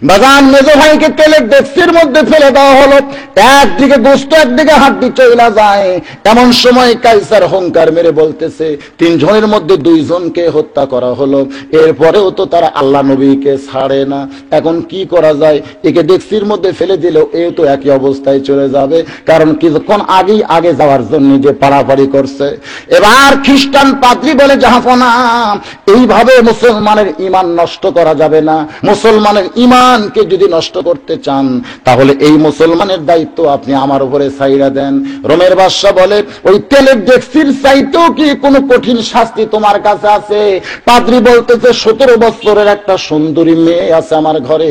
বাজান মেজো ভাইকে তেলের ডেকচির মধ্যে ফেলে দেওয়া হলো, একদিকে গোস্ত একদিকে হাড্ডি চইলা যায়। এমন সময় কাইসার হুঙ্কার মেরে বলতেছে, তিনজনের মধ্যে দুইজনকে হত্যা করা হলো, এরপরেও তো তারা আল্লাহ নবীকে ছাড়ে না। এখন কি করা যায়? একে ডেকচির মধ্যে ফেলে দিলেও এও তো একই অবস্থায় চলে যাবে, কারণ কিছুক্ষণ আগেই আগে যাওয়ার জন্য যে পাড়াপাড়ি করছে। এবার খ্রিস্টান পাদ্রী বলে, জাহাপনা, এইভাবে মুসলমানের ঈমান নষ্ট করা যাবে না। মুসলমানের ঈমানকে যদি নষ্ট করতে চান তাহলে এই মুসলমানের দায়িত্ব আপনি আমার উপরে ছাইড়া দেন। রোমের বাদশা বলে, ওই তেলের ডেকচির চাইতেও কি কোনো কঠিন শাস্তি তোমার কাছে আছে? পাদ্রী বলতেছে, 17 বছরের একটা সুন্দরী মেয়ে আছে আমার ঘরে,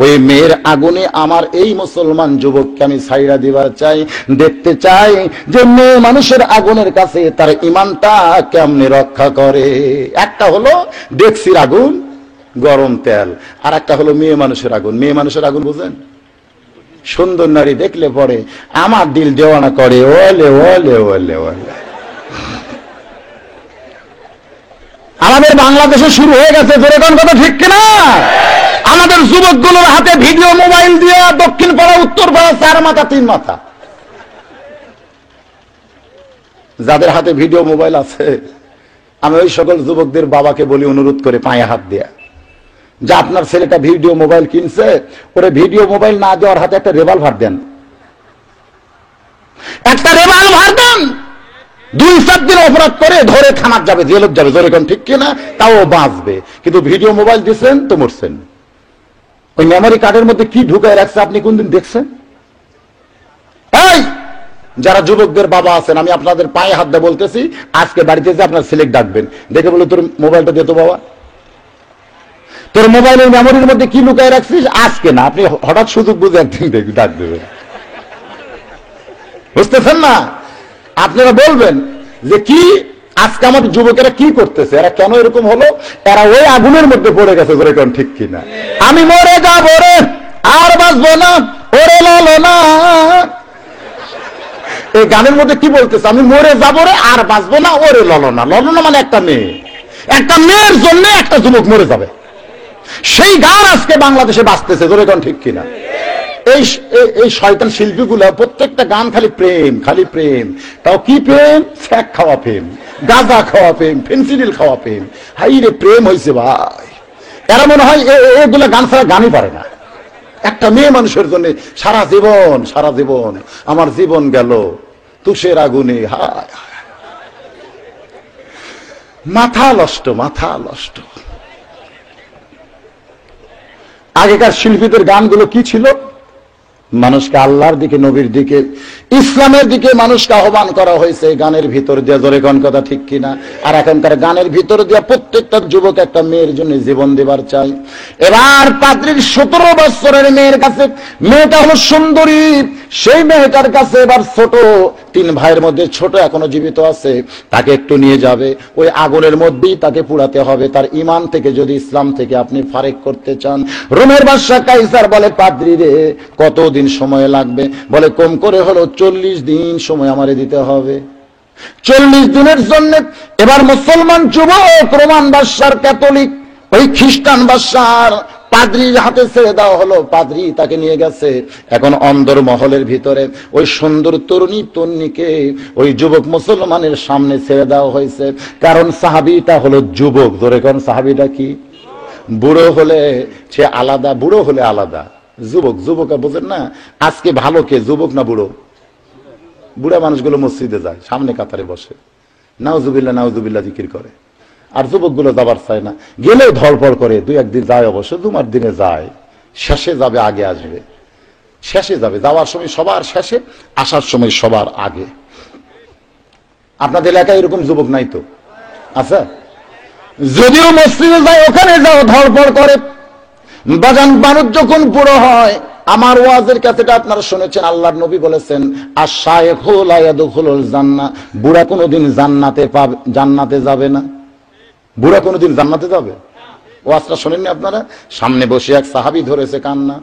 ওই মেয়ের আগুনে আমার এই মুসলমান যুবককে আমি ছাইড়া দিবার চাই, দেখতে চাই যে মেয়ে মানুষের আগুনের কাছে তার ঈমানটা কেমনে রক্ষা করে। একটা হলো ডেকচির আগুন, গরম তেল, আর একটা হলো মেয়ে মানুষের আগুন। মেয়ে মানুষের আগুন বুঝেন? সুন্দর নারী দেখলে পরে আমার দিল দেওয়ানা করে, ওলে ওলে ওলে ওলে। আমাদের বাংলাদেশে শুরু হয়ে গেছে, যেরকম কথা ঠিক কিনা? আমাদের যুবকগুলোর হাতে ভিডিও মোবাইল দিয়ে দক্ষিণ পাড়া উত্তর পাড়া 4 মাথা 3 মাথা। যাদের হাতে ভিডিও মোবাইল আছে, আমি ওই সকল যুবকদের বাবাকে বলি অনুরোধ করে পায়ে হাত দেয়া, যে আপনার ছেলেটা ভিডিও মোবাইল কিনছে, ওরে ভিডিও মোবাইল না দেওয়ার হাতে একটা রিভলভার দেন, একটা রিভলভার দেন। 2-4 দিন অপরাধ করে ধরে থানার যাবে, জেলত যাবে, যেরকম ঠিক কিনা, তাও বাঁচবে। কিন্তু ভিডিও মোবাইল দিচ্ছেন তো মরছেন। ওই মেমোরি কার্ডের মধ্যে কি ঢুকায় রাখছে আপনি কোনদিন দেখছেন? এই যারা যুবকদের বাবা আছেন, আমি আপনাদের পায়ে হাত দিয়ে বলতেছি, আজকে বাড়িতে যে আপনার ছেলে ডাকবেন, দেখে বলে, তোর মোবাইলটা দে তো বাবা, তোর মোবাইলের মেমোরির মধ্যে কি লুকায় রাখছিস? আজকে না, আপনি হঠাৎ সুযোগ বুঝে একদিন ডাক দেবেন, বুঝতেছেন না? আপনারা বলবেন যে কি আজকে আমাদের যুবকেরা কি করতেছে, এরা কেন এরকম হলো? এরা ওই আগুনের মধ্যে পড়ে গেছে, যেরকম ঠিক কিনা। আমি মরে যাবো রে, আর বাঁচবো না, ওরে লালো না। এই গানের মধ্যে কি বলতেছে? আমি মরে যাবো রে, আর বাঁচবো না, ওরে ললনা। ললনা মানে একটা মেয়ে, একটা মেয়ের জন্য একটা যুবক মরে যাবে, সেই গান আজকে বাংলাদেশে বাজতেছে, যেরকম ঠিক কিনা। এই শয়তান শিল্পীগুলা প্রত্যেকটা গান খালি প্রেম, খালি প্রেম। তাও কি প্রেম? ফ্যাক খাওয়া প্রেম, গাঁজা খাওয়া প্রেম, ফেন্সিডিল খাওয়া প্রেম। হাই রে প্রেম হয়েছে ভাই। এরা মনে হয় এগুলা গান ছাড়া গানই পারে না। একটা মেয়ে মানুষের জন্য সারা জীবন, সারা জীবন, আমার জীবন গেল তুষের আগুনে। হায় মাথা নষ্ট, মাথা নষ্ট। আগেকার শিল্পীদের গানগুলো কি ছিল? মানুষকে আল্লাহর দিকে, নবীর দিকে, ইসলামের দিকে মানুষকে আহ্বান করা হয়েছে গানের ভিতর দিয়ে, জোরে কোন কথা ঠিক কিনা। আর এখনকার গানের ভিতর দিয়ে প্রত্যেকটা যুবক একটা মেয়ের জন্য জীবন দেবার চাই। এবার পাদ্রীর 17 বছরের মেয়ের কাছে, মেয়েটা হলো সুন্দরী, সেই মেয়েটার কাছে এবার ছোট 3 ভাইয়ের মধ্যে ছোট এখনো জীবিত আছে, তাকে একটু নিয়ে যাবে, ওই আগুনের মধ্যেই তাকে পুড়াতে হবে। তার ঈমান থেকে যদি ইসলাম থেকে আপনি ফারেক করতে চান। রোমের বাদশা কাইসার বলে, পাদ্রী রে, কতদিন সময় লাগবে? বলে, কম করে হলো 40 দিন সময় আমারে দিতে হবে। 40 দিনের জন্য এবার মুসলমান যুবক রোমান বাদশার ক্যাথলিক ওই খ্রিস্টান বাদশার পাদ্রীর হাতে ছেড়ে দেওয়া হলো। পাদ্রী তাকে নিয়ে গেছে। এখন অন্দর মহলের ভিতরে ওই সুন্দর তরুণীকে ওই যুবক মুসলমানের সামনে ছেড়ে দেওয়া হয়েছে, কারণ সাহাবীটা হলো যুবক। ধরে কোন সাহাবীটা কি? বুড়ো হলে সে আলাদা, বুড়ো হলে আলাদা। যুবক, যুবক বোঝেন না? আজকে ভালো কে, যুবক না বুড়ো? বুড়া মানুষগুলো মসজিদে যায়, সামনে কাতারে বসে, নাউজুবিল্লাহ নাউজুবিল্লাহ জিকির করে, আর যুবকগুলো যাবার চায় না, গেলেও ধরপড় করে। 2-1 দিন যায়, অবশ্য 2 দিনে যায়, শেষে যাবে, আগে আসবে, শেষে যাবে, যাওয়ার সময় সবার শেষে, আসার সময় সবার আগে। আপনাদের এলাকায় এরকম যুবক নাই তো? আচ্ছা, যদিও মসজিদে যায়, ওখানে যাও, ধরপড় করে। বাজান মানুষ যখন বুড়ো হয়, আমার ওয়াজের কাছেটা আপনারা শুনেছেন, আল্লাহর নবী বলেছেন, আশ-শায়খু লা ইয়াদখুলুল জান্নাহ, বুড়া কোনোদিন জান্নাতে যাবে না। বুড়া কোনোদিন জান্নাতে যাবে? ওয়াজটা শুনেননি আপনারা? সামনে বসে এক সাহাবী ধরেছে কান্না।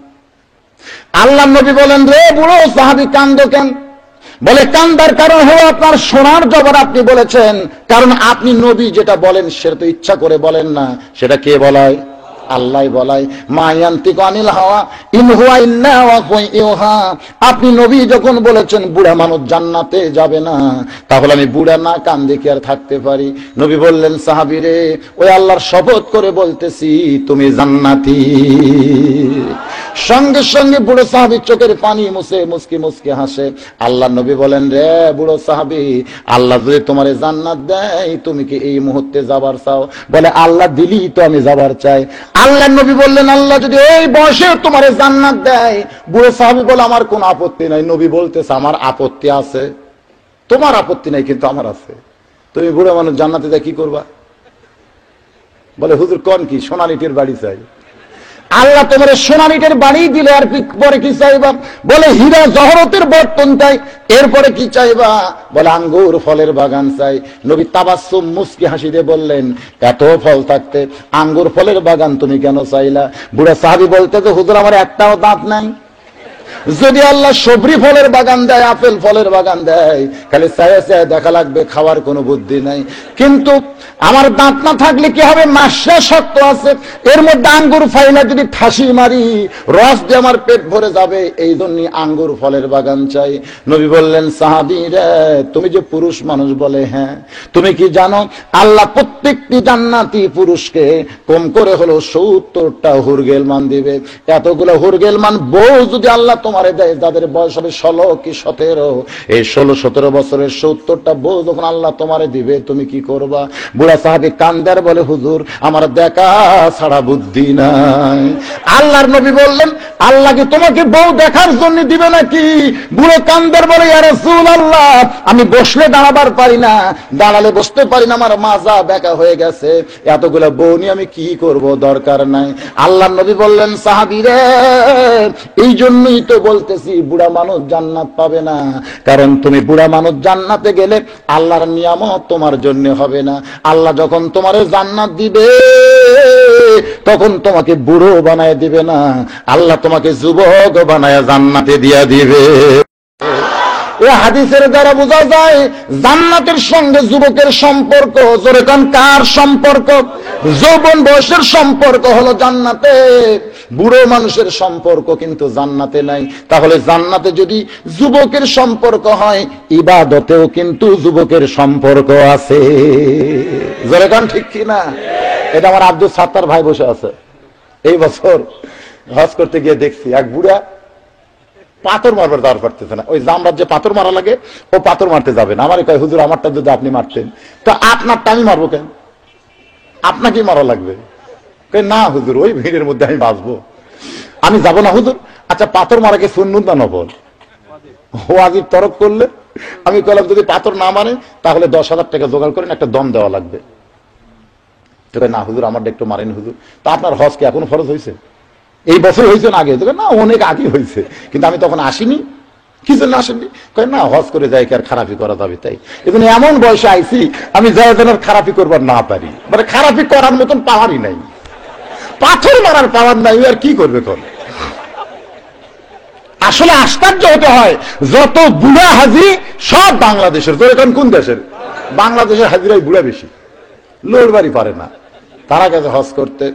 আল্লাহর নবী বলেন, রে বুড়ো সাহাবী, কান্দো কেন? বলে, কান্দার কারণ হলো আপনার সোনার জবান আপনি বলেছেন, কারণ আপনি নবী যেটা বলেন সেটা তো ইচ্ছা করে বলেন না, সেটা কে বলায়? আল্লাহ বলাই মা ইয়ান্তিকু আনিল হাওয়া ইন হুয়া ইল্লা ওয়াহয়ুহা। আপনি নবী যখন বলেছেন বুড়া মানুষ জান্নাতে যাবে না, তাহলে আমি বুড়া না কান দেখে আর থাকতে পারি? নবী বললেন সাহাবীরে, ওই আল্লাহর শপথ করে বলতেছি তুমি জান্নাতি। সঙ্গে সঙ্গে বুড়ো সাহাবীর চোখের পানি মুছে মুচকি মুচকি হাসে। আল্লাহ নবী বলেন, রে বুড়ো সাহাবী, আল্লাহ যদি তোমারে জান্নাত দেয় তুমি কি এই মুহূর্তে যাবার চাও? বলে আল্লাহ দিলি তো আমি যাবার চাই। আল্লাহ নবী বললেন, আল্লাহ যদি এই বয়সে তোমারে জান্নাত দেয়? বুড়ো সাহাবী বলে আমার কোন আপত্তি নাই। নবী বলতেছে আমার আপত্তি আছে। তোমার আপত্তি নাই কিন্তু আমার আছে। তুমি বুড়ো মানুষ জান্নাতে যায় কি করবা? বলে হুজুর কোন কি সোনালিটির বাড়ি চাই। আল্লাহ তোমার সোনালিটির বাড়ি দিলে আর পরে কি চাইবা? বলে হীরা জহরতের বর্তন চাই। এরপরে কি চাইবা? বলে আঙ্গুর ফলের বাগান চাই। নবী তাবাসসুম মুস্কি হাসি দিয়ে বললেন, এত ফল থাকতে আঙ্গুর ফলের বাগান তুমি কেন চাইলা? বুড়া সাহাবী বলতে তো হুজুর আমার একটাও দাঁত নাই। যদি আল্লাহ সবরি ফলের বাগান দেয়, আপেল ফলের বাগান দেয়, খালি চায়ে চায়ে দেখা লাগবে, খাওয়ার কোনো বুদ্ধি নাই। কিন্তু আমার দাঁত না থাকলে কি হবে? মাসা শক্ত আছে, এর মধ্যে আঙ্গুর ফাইলা যদি ঠাসি মারি রস দিয়ে আমার পেট ভরে যাবে, এই জন্য আঙ্গুর ফলের বাগান চাই। নবী বললেন, সাহাবী রে তুমি যে পুরুষ মানুষ, বলে হ্যাঁ। তুমি কি জানো আল্লাহ প্রত্যেকটি জান্নাতি পুরুষকে কম করে হলো 70টা হুরগেলমান দিবে। এতগুলো হুরগেলমান বউ যদি আল্লাহ তোমারে দেয়, যাদের বয়স হবে 16 কি 17, এই 16-17 বছরের 70টা বউ যখন আল্লাহ তোমারে দিবে তুমি কি করবা? বুড়া সাহাবী কান্দার বলে, হুজুর আমার দেখা ছাড়া বুদ্ধি নাই। আল্লাহর নবী বললেন, আল্লাহ কি তোমাকে বউ দেখার জন্য দিবে নাকি? বুড়ো কান্দার বলে, ইয়া রাসূলুল্লাহ আমি বসলে দাঁড়াবার পারি না, দাঁড়ালে বসতে পারি না, আমার মাজা বেঁকা হয়ে গেছে, এতগুলো বউ নিয়ে আমি কি করব? দরকার নাই। আল্লাহর নবী বললেন, সাহাবী রে এই জন্যই তো বলতেছি বুড়া মানুষ জান্নাত পাবে না, কারণ তুমি বুড়া মানুষ জান্নাতে গেলে আল্লাহর নিয়ামত তোমার জন্য হবে না। আল্লাহ যখন তোমারে জান্নাত দিবে তখন তোমাকে বুড়ো বানায় দিবে না, আল্লাহ তোমাকে যুবক বানায় জান্নাতে দিয়া দিবে। এই হাদিসের দ্বারা বোঝা যায় জান্নাতের সঙ্গে যুবকের সম্পর্ক। জোরে কোন কার সম্পর্ক? যৌবন বয়সের সম্পর্ক হলো জান্নাতে, বুড়ো মানুষের সম্পর্ক কিন্তু জান্নাতে নাই। তাহলে জান্নাতে যদি যুবকের সম্পর্ক হয়, ইবাদতেও কিন্তু যুবকের সম্পর্ক আছে। জোরে কোন ঠিক কি না? এটা আমার আব্দুল সাত্তার ভাই বসে আছে। এই বছর হজ করতে গিয়ে দেখছি এক বুড়া পাথর মারবার দাঁড় পারতেছে না। ওই জামরাত যে পাথর মারা লাগে, ও পাথর মারতে যাবে না। আমার কয় হুজুর আমারটা যদি আপনি মারতেন। তো আপনারটা আমি মারবো কেন? আপনাকেই মারা লাগবে। না হুজুর ওই ভিড়ের মধ্যে আমি বাঁচবো, আমি যাবো না হুজুর। আচ্ছা পাথর মারা কি সুন্নত না নফল? ওয়াজিব তরক করলে আমি কইলাম যদি পাথর না মানে তাহলে 10,000 টাকা জোগাড় করেন, একটা দম দেওয়া লাগবে। না হুজুর আমারটা একটু মারেন হুজুর। তা আপনার হজ কি এখনো ফরজ হয়েছে? এই বছর হয়েছে না আগে? না অনেক আগে হয়েছে, কিন্তু আমি তখন আসিনি। কি জন্য আসেননি? না হজ করে যাই কি আর খারাপি করা যাবে, তাই এবং এমন বয়সে আইছি আমি যাই যেন খারাপি করবার না পারি, মানে খারাপি করার মতন পাওয়ারই নাই, পাথর মারার পাওয়ার নাই, আর কি করবে কোন? আসলে আশ্চর্য হতে হয়, যত বুড়া হাজি সব বাংলাদেশের। তোর এখন কোন দেশের? বাংলাদেশের হাজিরাই বুড়া বেশি, লড়বারই পারে না। তারা গেছে হজ করতে।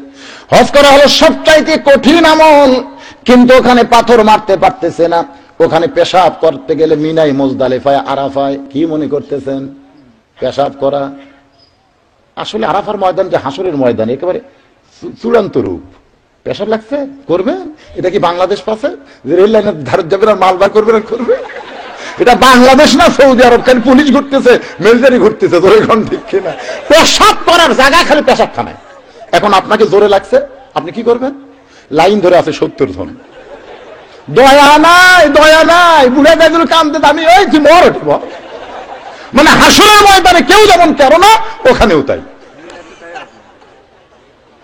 হজ করা হলো সবচাইতে কঠিন আমল, কিন্তু ওখানে পাথর মারতে পারতেছে না। ওখানে পেশাব করতে গেলে মিনাই মুজদালিফায় আরাফায় কি মনে করতেছেন? পেশাব করা আসলে আরাফার ময়দান যে হাসরের ময়দান, একেবারে চূড়ান্ত রূপ। পেশাব লাগছে করবেন, এটা কি বাংলাদেশ পাশে যে রেল লাইনের ধারে যাবেন আর মালবার করবেন আর করবে? এটা বাংলাদেশ না সৌদি আরব, খালি পুলিশ ঘুরতেছে, মিলিটারি ঘুরতেছে। জোরে কোন ঠিক কিনা? পেশাব করার জায়গা খালি পেশাব খানায়। এখন আপনাকে জোরে লাগছে, আপনি কি করবেন? লাইন ধরে আছে 70 জন, দয়া নাই দয়া নাই, বুড়া গাইজুল কামতে আমি ওই মর উঠব। মানে হাসরের ময়দানে কেউ যেমন কেন না, ওখানেও তাই।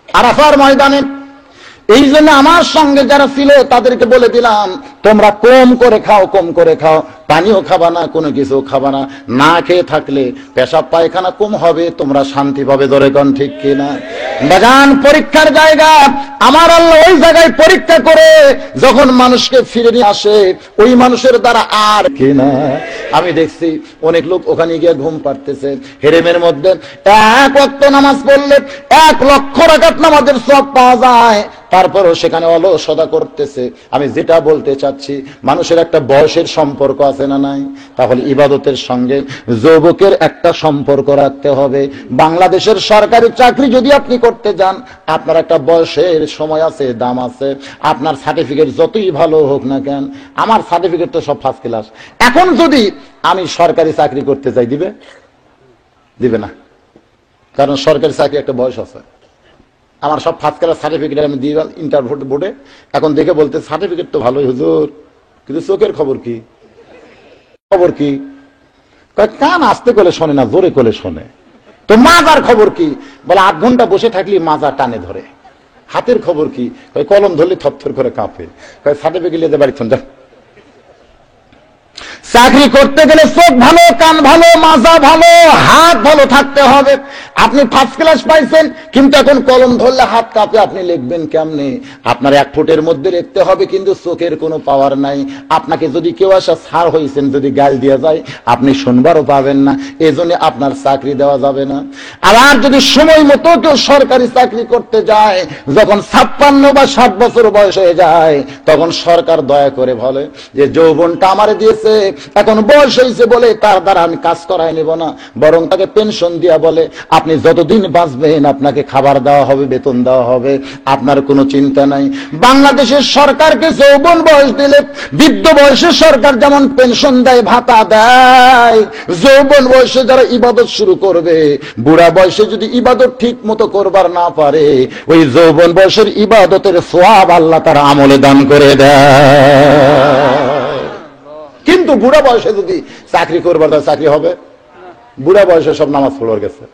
আরাফার ময়দানে এই জন্য আমার সঙ্গে যারা ছিল তাদেরকে বলে দিলাম তোমরা কম করে খাও, কম করে খাও, পানিও খাবা না, কোনো কিছু খাবা না, না খেয়ে থাকলে পেশাব পায়খানা কম হবে, তোমরা শান্তি পাবে। ধরে কোন ঠিক কিনা? বাজান, পরীক্ষার জায়গা আমার আল্লাহ ওই জায়গায় পরীক্ষা করে যখন মানুষকে ফিরে নিয়ে আসে, ওই মানুষের দ্বারা আর কিনা। আমি দেখছি অনেক লোক ওখানে গিয়ে ঘুম পাড়তেছে, হেরেমের মধ্যে এক ওয়াক্ত নামাজ পড়লে 1,00,000 রাকাত নামাজের সওয়াব পাওয়া যায়, তারপরও সেখানে অলসতা করতেছে। আমি যেটা বলতে চাচ্ছি, মানুষের একটা বয়সের সম্পর্ক আছে না নাই? তাহলে ইবাদতের সঙ্গে যুবকের একটা সম্পর্ক রাখতে হবে। বাংলাদেশের সরকারি চাকরি যদি আপনি করতে যান, আপনার একটা বয়সের সময় আছে, দাম আছে। আপনার সার্টিফিকেট যতই ভালো হোক না কেন, আমার সার্টিফিকেট তো সব ফার্স্ট ক্লাস, এখন যদি আমি সরকারি চাকরি করতে চাই, দিবে না। কারণ সরকারি চাকরি একটা বয়স আছে। আমার সব ফার্স্ট ক্লাস সার্টিফিকেট আমি দিয়ে ইন্টারভিউ বোর্ডে, এখন দেখে বলতে সার্টিফিকেট তো ভালোই হুজুর, কিন্তু চোখের খবর কি? কান আসতে করলে শোনে না, জোরে করলে শোনে। তো মাজার খবর কি? বলে 8 ঘন্টা বসে থাকলে মাজা টানে ধরে। হাতের খবর কি? কলম ধরলে থরথর করে কাঁপে। সার্টিফিকেট নিয়ে বাড়ি যা। চাকরি করতে গেলে চোখ ভালো, কান ভালো, মাজা ভালো, হাত ভালো থাকতে হবে। আপনি ফার্স্ট ক্লাস পাইছেন, কিন্তু এখন কলম ধরলে হাত কাঁপে, আপনি লিখবেন কেমনে? আপনার 1 ফুটের মধ্যে লিখতে হবে, কিন্তু চোখের কোনো পাওয়ার নাই। আপনাকে যদি কেউ আসা স্যার হয়েছেন যদি গাল দিয়ে যায়, আপনি শুনবারও পাবেন না, এজন্য আপনার চাকরি দেওয়া যাবে না। আবার যদি সময় মতো কেউ সরকারি চাকরি করতে যায়, যখন 56 বা 60 বছর বয়স হয়ে যায়, তখন সরকার দয়া করে বলে যে যৌবনটা আমারে দিয়েছে, এখন বয়স হয়েছে বলে তার দ্বারা আমি কাজ করাই নেব না, বরং তাকে পেনশন দিয়া বলে আপনি যতদিন বাঁচবেন আপনাকে খাবার দেওয়া হবে, বেতন দেওয়া হবে, আপনার কোনো চিন্তা নাই। বাংলাদেশের সরকারকে যৌবন বয়স দিলে, বৃদ্ধ বয়সে সরকার যেমন পেনশন দেয়, ভাতা দেয়, যৌবন বয়সে যারা ইবাদত শুরু করবে, বুড়া বয়সে যদি ইবাদত ঠিক মতো করবার না পারে, ওই যৌবন বয়সের ইবাদতের সওয়াব আল্লাহ তার আমলে দান করে দেয়। কিন্তু বুড়া বয়সে যদি চাকরি করবার, তার চাকরি হবে? বুড়া বয়সে সব নামাজ পড়বার গেছে।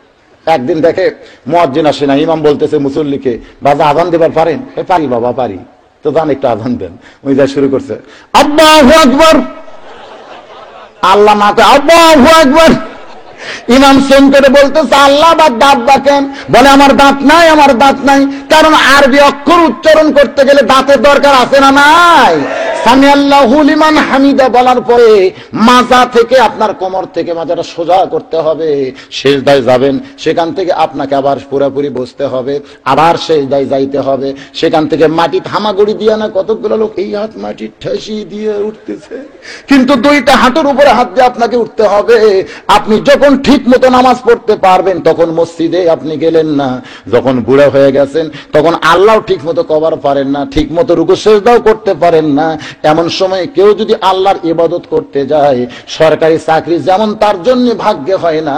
একদিন দেখে মুয়াজ্জিন আসে না, ইমাম বলতেছে মুসল্লিকে, বাবা আযান দিবার পারেন? পারি বাবা, পারি। তো যান একটু আযান দেন। ওই যা শুরু করছে, আল্লাহু আকবার, আল্লাহ মাতে আল্লাহু আকবার। ইমাম সেন করে বলতেছে আল্লাহ বা দাঁত ডাকেন, বলে আমার দাঁত নাই, আমার দাঁত নাই। কারণ আরবি অক্ষর উচ্চারণ করতে গেলে দাঁতের দরকার আছে না নাই? সামি আল্লাহু লিমান হামিদা বলার পরে মাজা থেকে, আপনার কোমর থেকে মাজাটা সোজা করতে হবে, সিজদায় যাবেন, সেখান থেকে আপনাকে আবার পুরোপুরি বসতে হবে, আবার সিজদায় যাইতে হবে, সেখান থেকে মাটি হামাগুড়ি দিয়ে না কতগুলো লোক এই হাত মাটি ঠেসি দিয়ে উঠতেছে, কিন্তু 2টা হাঁটুর উপরে হাত দিয়ে আপনাকে উঠতে হবে। আপনি যখন ঠিক মতো নামাজ পড়তে পারবেন তখন মসজিদে আপনি গেলেন না, যখন বুড়া হয়ে গেছেন তখন আল্লাহ ঠিক মতো কবার পারেন না, ঠিক মতো রুকু সিজদাও করতে পারেন না। এমন সময় কেউ যদি আল্লাহর ইবাদত করতে যায়, সরকারি চাকরি যেমন তার জন্য ভাগ্যে হয় না,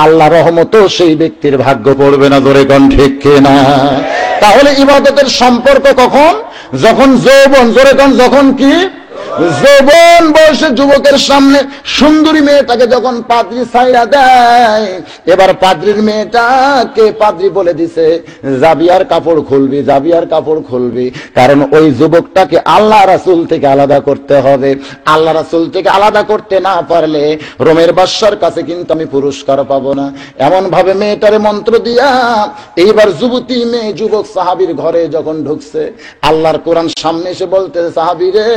আল্লাহ রহমতও সেই ব্যক্তির ভাগ্য পড়বে না। ধরে কোন ঠিক কিনা? তাহলে ইবাদতের সম্পর্ক কখন? যখন যৌবন, জোরে কোন, যখন কি যৌবন বয়সে যুবকের সামনে সুন্দরী মেয়েটাকে যখন পাদ্রী ছাইড়া দেয়, এবার পাদ্রীর মেয়েটাকে পাদ্রী বলে দিছে জাবিয়ার কাপড় খুলবি, জাবিয়ার কাপড় খুলবি, কারণ ওই যুবকটাকে আল্লাহ রাসূল থেকে আলাদা করতে হবে। আল্লাহ রাসূল থেকে আলাদা করতে না পারলে রোমের বাদশার কাছে কিন্তু আমি পুরস্কার পাবো না। এমন ভাবে মেয়েটারে মন্ত্র দিয়া এইবার যুবতী মেয়ে যুবক সাহাবীর ঘরে যখন ঢুকছে, আল্লাহর কোরআন সামনে এসে বলতে, সাহাবী রে,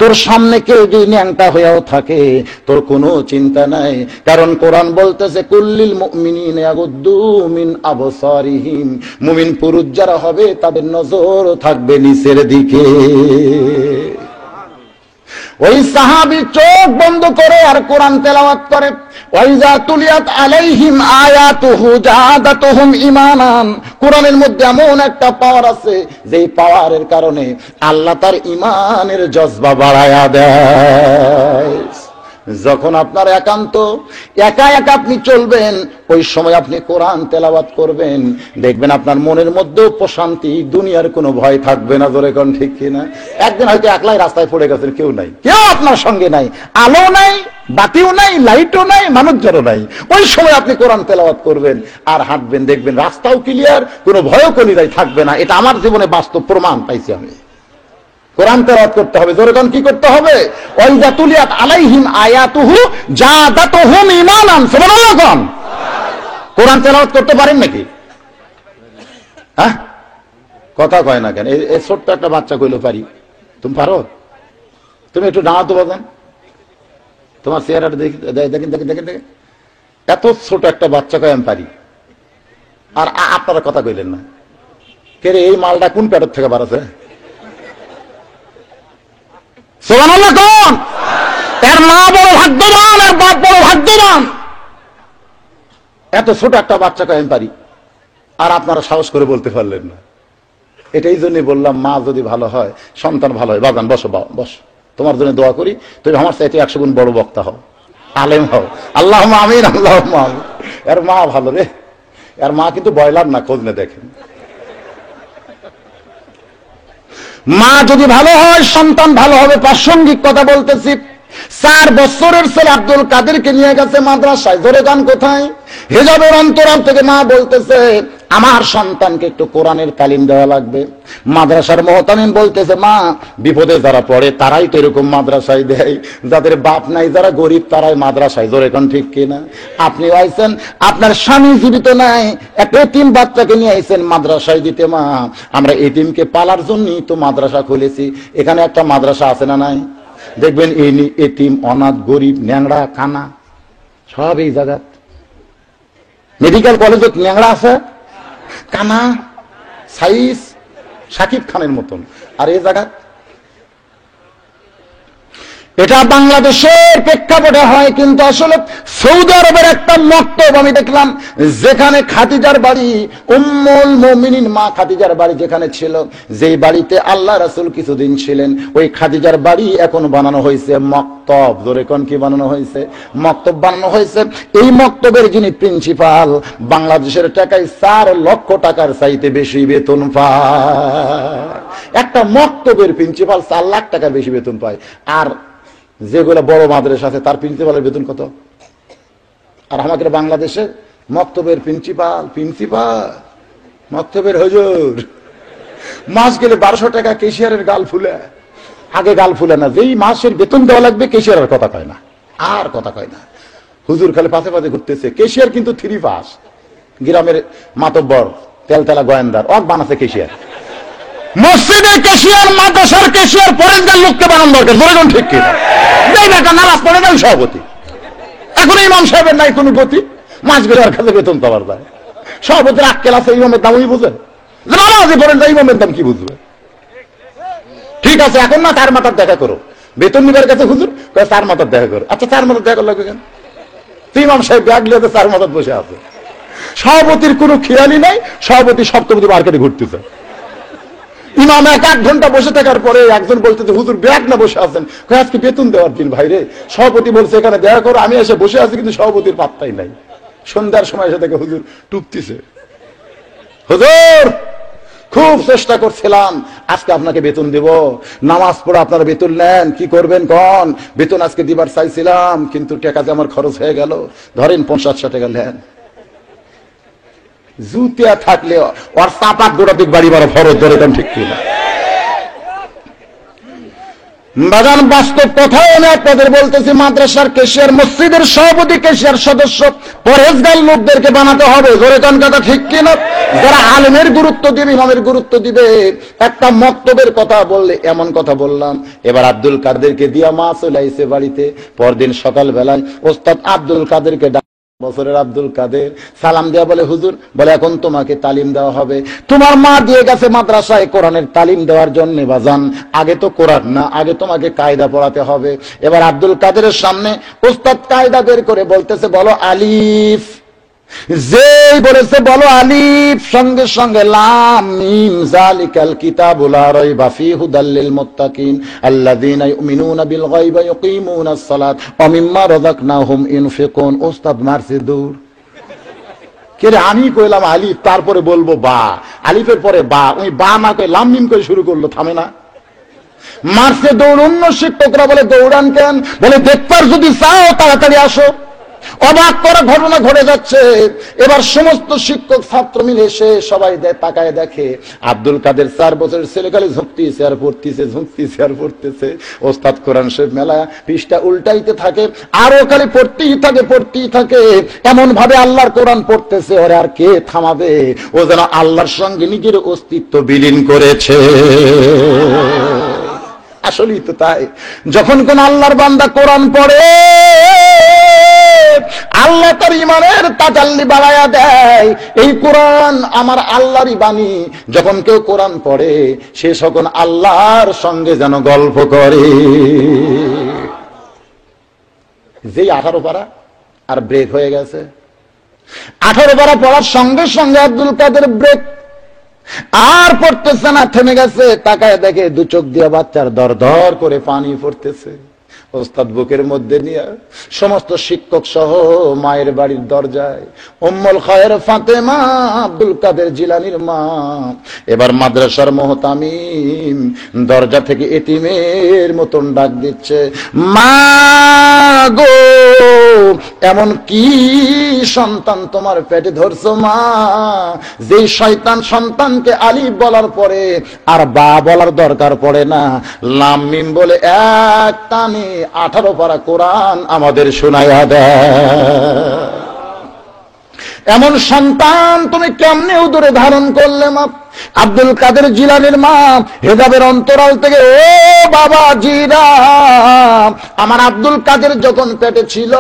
তোর সামনে কেউ যদি ন্যাংটা হয়েও থাকে তোর কোনো চিন্তা নাই, কারণ কোরআন বলতেছে কুল্লিল মুমিনিনা ইয়াগুদ্দু মিন আবসারিহিম, মুমিন পুরুষ যারা হবে তাদের নজর থাকবে নিচের দিকে। ওই সাহাবী চোখ বন্ধ করে আর কোরআন তেলাওয়াত করে, ওয়াইজা তুলিয়াত আলাইহিম আয়াতুহু জাদাতুহুম ঈমানান। কোরআনের মধ্যে এমন একটা পাওয়ার আছে, যেই পাওয়ারের কারণে আল্লাহ তার ঈমানের জজবা বাড়ায়া দেয়। যখন আপনার একান্ত একা একা আপনি চলবেন, ওই সময় আপনি কোরআন তেলাওয়াত করবেন, দেখবেন আপনার মনের মধ্যেও প্রশান্তি, দুনিয়ার কোনো ভয় থাকবে না। ধরে কোন ঠিক কিনা? একদিন হয়তো একলাই রাস্তায় পড়ে গেছেন, কেউ নাই, কেউ আপনার সঙ্গে নাই, আলো নাই, বাতিও নাই, লাইটও নাই, মানুষজনও নাই, ওই সময় আপনি কোরআন তেলাওয়াত করবেন আর হাঁটবেন, দেখবেন রাস্তাও ক্লিয়ার, কোনো ভয়ও কলিজায় থাকবে না। এটা আমার জীবনে বাস্তব প্রমাণ পাইছি আমি। কোরআন তেলাওয়াত করতে হবে। জোরে কোন কি করতে হবে? ওয়াইদা তুলিয়াত আলাইহিম আয়াতুহু জাদাতুহুম ঈমানান। সুবহানাল্লাহ কোন। কোরআন তেলাওয়াত করতে পারেন নাকি? হ্যাঁ, কথা কয় না কেন? এই ছোট্ট একটা বাচ্চা কইলো পারি, তুমি পারো? তুমি একটু দাঁড়াতো বাজান, তোমার চেহারাটা দেখেন দেখেন দেখেন দেখেন, এত ছোট একটা বাচ্চা কয় আমি পারি, আর আপনারা কথা কইলেন না। কে রে, এই মালটা কোন পেটের থেকে বাড়াছে? সুবহানাল্লাহ কোন। এর মা বড় ভাগ্যবান, আর বাপ বড় ভাগ্যবান। এত ছোট একটা বাচ্চা কয় আমি পারি, আর আপনারা সাহস করে বলতে পারলেন না। এটাই জন্য বললাম, মা যদি ভালো হয় সন্তান ভালো হয়। বাজান বসো, বস, তোমার জন্য দোয়া করি, তুমি আমার চাইতে 100 গুণ বড় বক্তা হও, আলেম হও। আল্লাহুম্মা আমিন, আল্লাহুম্মা আমিন। এর মা ভালো রে, এর মা কিন্তু বয়লার না, খোঁজ না দেখেন। মা যদি ভালো হয় সন্তান ভালো হবে। প্রাসঙ্গিক কথা বলতেছি, 4 বছরের ছেলে আব্দুল কাদেরকে নিয়ে গেছে মাদ্রাসায়। ধরে যান কোথায়? হিজাবের অন্তরাল থেকে মা বলতেছে, আমার সন্তানকে একটু কোরআনের তালিম দেওয়া লাগবে। মাদ্রাসার মুহতামিম বলতেছে, মা বিপদে যারা পড়ে তারাই তো এরকম মাদ্রাসায় দেয়, যাদের বাপ নাই, যারা গরিব, তারাই মাদ্রাসায়। জোরে কোন ঠিক কিনা? আপনি আইছেন, আপনার স্বামী জীবিত নাই, একটা এতিম বাচ্চাকে নিয়ে আইছেন মাদ্রাসায় দিতে। মা, আমরা এতিমকে পালার জন্যই তো মাদ্রাসা খুলেছি। এখানে একটা মাদ্রাসা আছে না নাই? দেখবেন এই এতিম, অনাথ, গরিব, ন্যাংরা, কানা সব এই জায়গা। মেডিকেল কলেজে ন্যাংরা আছে, কানা, সাইজ শাকিব খানের মতন, আর এই জায়গা। এটা বাংলাদেশের প্রেক্ষাপটে হয়, কিন্তু আসলে সৌদি আরবের একটা মক্তব আমি দেখলাম, যেখানে খাদিজার বাড়ি, উম্মুল মুমিনিন মা খাদিজার বাড়ি যেখানে ছিল, যেই বাড়িতে আল্লাহ রাসূল কিছুদিন ছিলেন, ওই খাদিজার বাড়ি এখন বানানো হয়েছে মক্তব। জোরে কোন কি বানানো হয়েছে? মক্তব বানানো হয়েছে। এই মক্তবের যিনি প্রিন্সিপাল, বাংলাদেশের টাকায় 4 লক্ষ টাকার চাইতে বেশি বেতন পায়। একটা মক্তবের প্রিন্সিপাল 4 লাখ টাকা বেশি বেতন পায়। আর যেগুলো বড় মাদ্রাসা আছে তার প্রিন্সিপালের বেতন কত? আর আমাদের বাংলাদেশে মক্তবের প্রিন্সিপাল মক্তবের হুজুর মাস গেলে 1200 টাকা কেশিয়ারের গাল ফুলে। আগে গাল ফুলে না, যেই মাসের বেতন দেওয়া লাগবে কেশিয়ারের কথা কয় না, আর কথা কয় না। হুজুর খালি পাশে পাশে ঘুরতেছে। কেশিয়ার কিন্তু 3 পাস। গ্রামের মাতব্বর, তেলতেলা গোয়েন্দার অক বানাচ্ছে কেশিয়ার। মসজিদের কেশিয়ার, মাদ্রাসার কেশিয়ার, পরেশগার লোককে বানানো দরকার। বলে ঠিক কিনা? এই বেটা নামাজ পড়ে নাই সভাপতি, এখন ইমাম সাহেবের নাই কোনো গতি, মাস গেলে আর কাছে বেতন পাওয়ার যায়। সভাপতির আক্কেল আছে, ইমামের দাম ওই বুঝে, নামাজে পড়েন না, ইমামের দাম কি বুঝবে? ঠিক আছে, এখন না 4 মাথার দেখা করো, বেতন নিবার কাছে হুজুর 4 মাথার দেখা করো। আচ্ছা 4 মাথার দেখা লাগবে কেন? ইমাম সাহেব ব্যাগ লিয়ে 4 মাথার বসে আছে, সভাপতির কোনো খেয়ালই নাই। সভাপতি সপ্তমী মার্কেটে ঘুরতেছে। ইমাম 1 ঘন্টা বসে থাকার পরে একজন বলতেছে, হুজুর ব্যাগ না বসে আছেন। আজকে বেতন দেওয়ার দিন ভাই রে। সভাপতি বলছে এখানে দেখা করো, আমি এসে বসে আছি, কিন্তু সভাপতির পাত্তাই নাই। সন্ধ্যার সময় এসে দেখে হুজুর টুপতিছে। হুজুর খুব চেষ্টা করছিলাম, আজকে আপনাকে বেতন দেব, নামাজ পড়ে আপনারা বেতন নেন, কি করবেন কন? বেতন আজকে দিবার চাইছিলাম, কিন্তু টাকা যে আমার খরচ হয়ে গেল, ধরেন 50-60 টাকা নেন। জুতিয়া থাকলে ওর চাপাত গোটাপিক বাড়ি বড় ফরজ। ধরে দেন ঠিক কিনা? বাগান বাস্তব কথাও আমি আপনাদের বলতেছি, মাদ্রাসার কেশিয়ার, মসজিদের সভাপতি, কেশিয়ার সদস্য, পরেশগার লোকদেরকে বানাতে হবে। ধরে দেন কথা ঠিক কিনা? যারা আলেমের গুরুত্ব দিবে, ইমামের গুরুত্ব দিবে। একটা মক্তবের কথা বললে এমন কথা বললাম। এবার আব্দুল কাদেরকে দিয়া মা চলে আইছে বাড়িতে। পরদিন সকাল বেলায় ওস্তাদ আব্দুল কাদেরকে, বছরের আব্দুল কাদের, সালাম দেওয়া বলে, হুজুর বলে এখন তোমাকে তালিম দেওয়া হবে। তোমার মা দিয়ে গেছে মাদ্রাসায় কোরআনের তালিম দেওয়ার জন্য। বাজান আগে তো কোরআন না, আগে তোমাকে কায়দা পড়াতে হবে। এবার আব্দুল কাদেরের সামনে ওস্তাদ কায়দা বের করে বলতেছে, বলো আলিফ। যেই বলেছে বলো আলিফ, সঙ্গে সঙ্গে লাম মিম যালিকাল কিতাবু লা রাইবা ফীহি হুদাল লিল মুত্তাকিন আল্লাযীনা ইউমিনুনা বিল গায়বি ওয়া ইউকিমুনাস সালাত ওয়া মিম্মা রাযাকনাহুম ইউনফিকুন। ওস্তাদ মারছে দৌড়। কে রে? আমি কইলাম আলিফ, তারপরে বলবো বা। আলিফের পরে বা, ওই বা না কই লাম মিম কই শুরু করলো, থামে না। মারছে দৌড়। অন্য শিক্ষকরা বলে দৌড়ান কেন? বলে দেখবার যদি চাও তাড়াতাড়ি আসো। অবাক করা ঘটনা ঘটে যাচ্ছে। এবার সমস্ত শিক্ষক ছাত্র মিলে এসে সবাই তাকায় দেখে আব্দুল কাদের 4 বছরের ছেলে খালি ঝুঁকতেছে আর পড়তেছে, ঝুঁকতেছে আর পড়তেছে। ওস্তাদ কোরআন শরীফ মেলা পৃষ্ঠা উল্টাইতে থাকে, আরো খালি পড়তেই থাকে, পড়তেই থাকে। এমন ভাবে আল্লাহর কোরআন পড়তেছে, ওরে আর কে থামাবে? ও যেন আল্লাহর সঙ্গে নিজের অস্তিত্ব বিলীন করেছে। আসলেই তো তাই। যখন কোন আল্লাহর বান্দা কোরআন পড়ে, আল্লাহ তার ইমানের তাজাল্লি বাড়ায়া দেয়। এই কোরআন আমার আল্লাহরই বাণী। যখন কেউ কোরআন পড়ে, সে সকল আল্লাহর সঙ্গে যেন গল্প করে। যেই 18 পারা আর ব্রেক হয়ে গেছে। 18 পারা পড়ার সঙ্গে সঙ্গে আব্দুল কাদের ব্রেক, আর পড়তেছে না, থেমে গেছে। তাকায় দেখে 2 চোখ দিয়ে বাচ্চার দর দর করে পানি পড়তেছে। ওস্তাদ বুকের মধ্যে নিয়ে সমস্ত শিক্ষক সহ মায়ের বাড়ির দরজায়, উম্মুল খায়ের ফাতেমা আব্দুল কাদের জিলানীর মা, এবার মাদ্রাসার মুহতামিম দরজা থেকে এতিমের মতন ডাক দিচ্ছে, মা গো, এমন কি সন্তান তোমার পেটে ধরছো মা, যেই শয়তান সন্তানকে আলিফ বলার পরে আর বা বলার দরকার পড়ে না, লাম মিম বলে এক টানে 18 পারা কোরআন আমাদের শোনায়া দেয়। এমন সন্তান তুমি কেমনে উদরে ধারণ করলে মা? আব্দুল কাদের জিলানীর মা হেজাবের অন্তরাল থেকে, ও বাবা জিরা, আমার আব্দুল কাদের যখন পেটে ছিল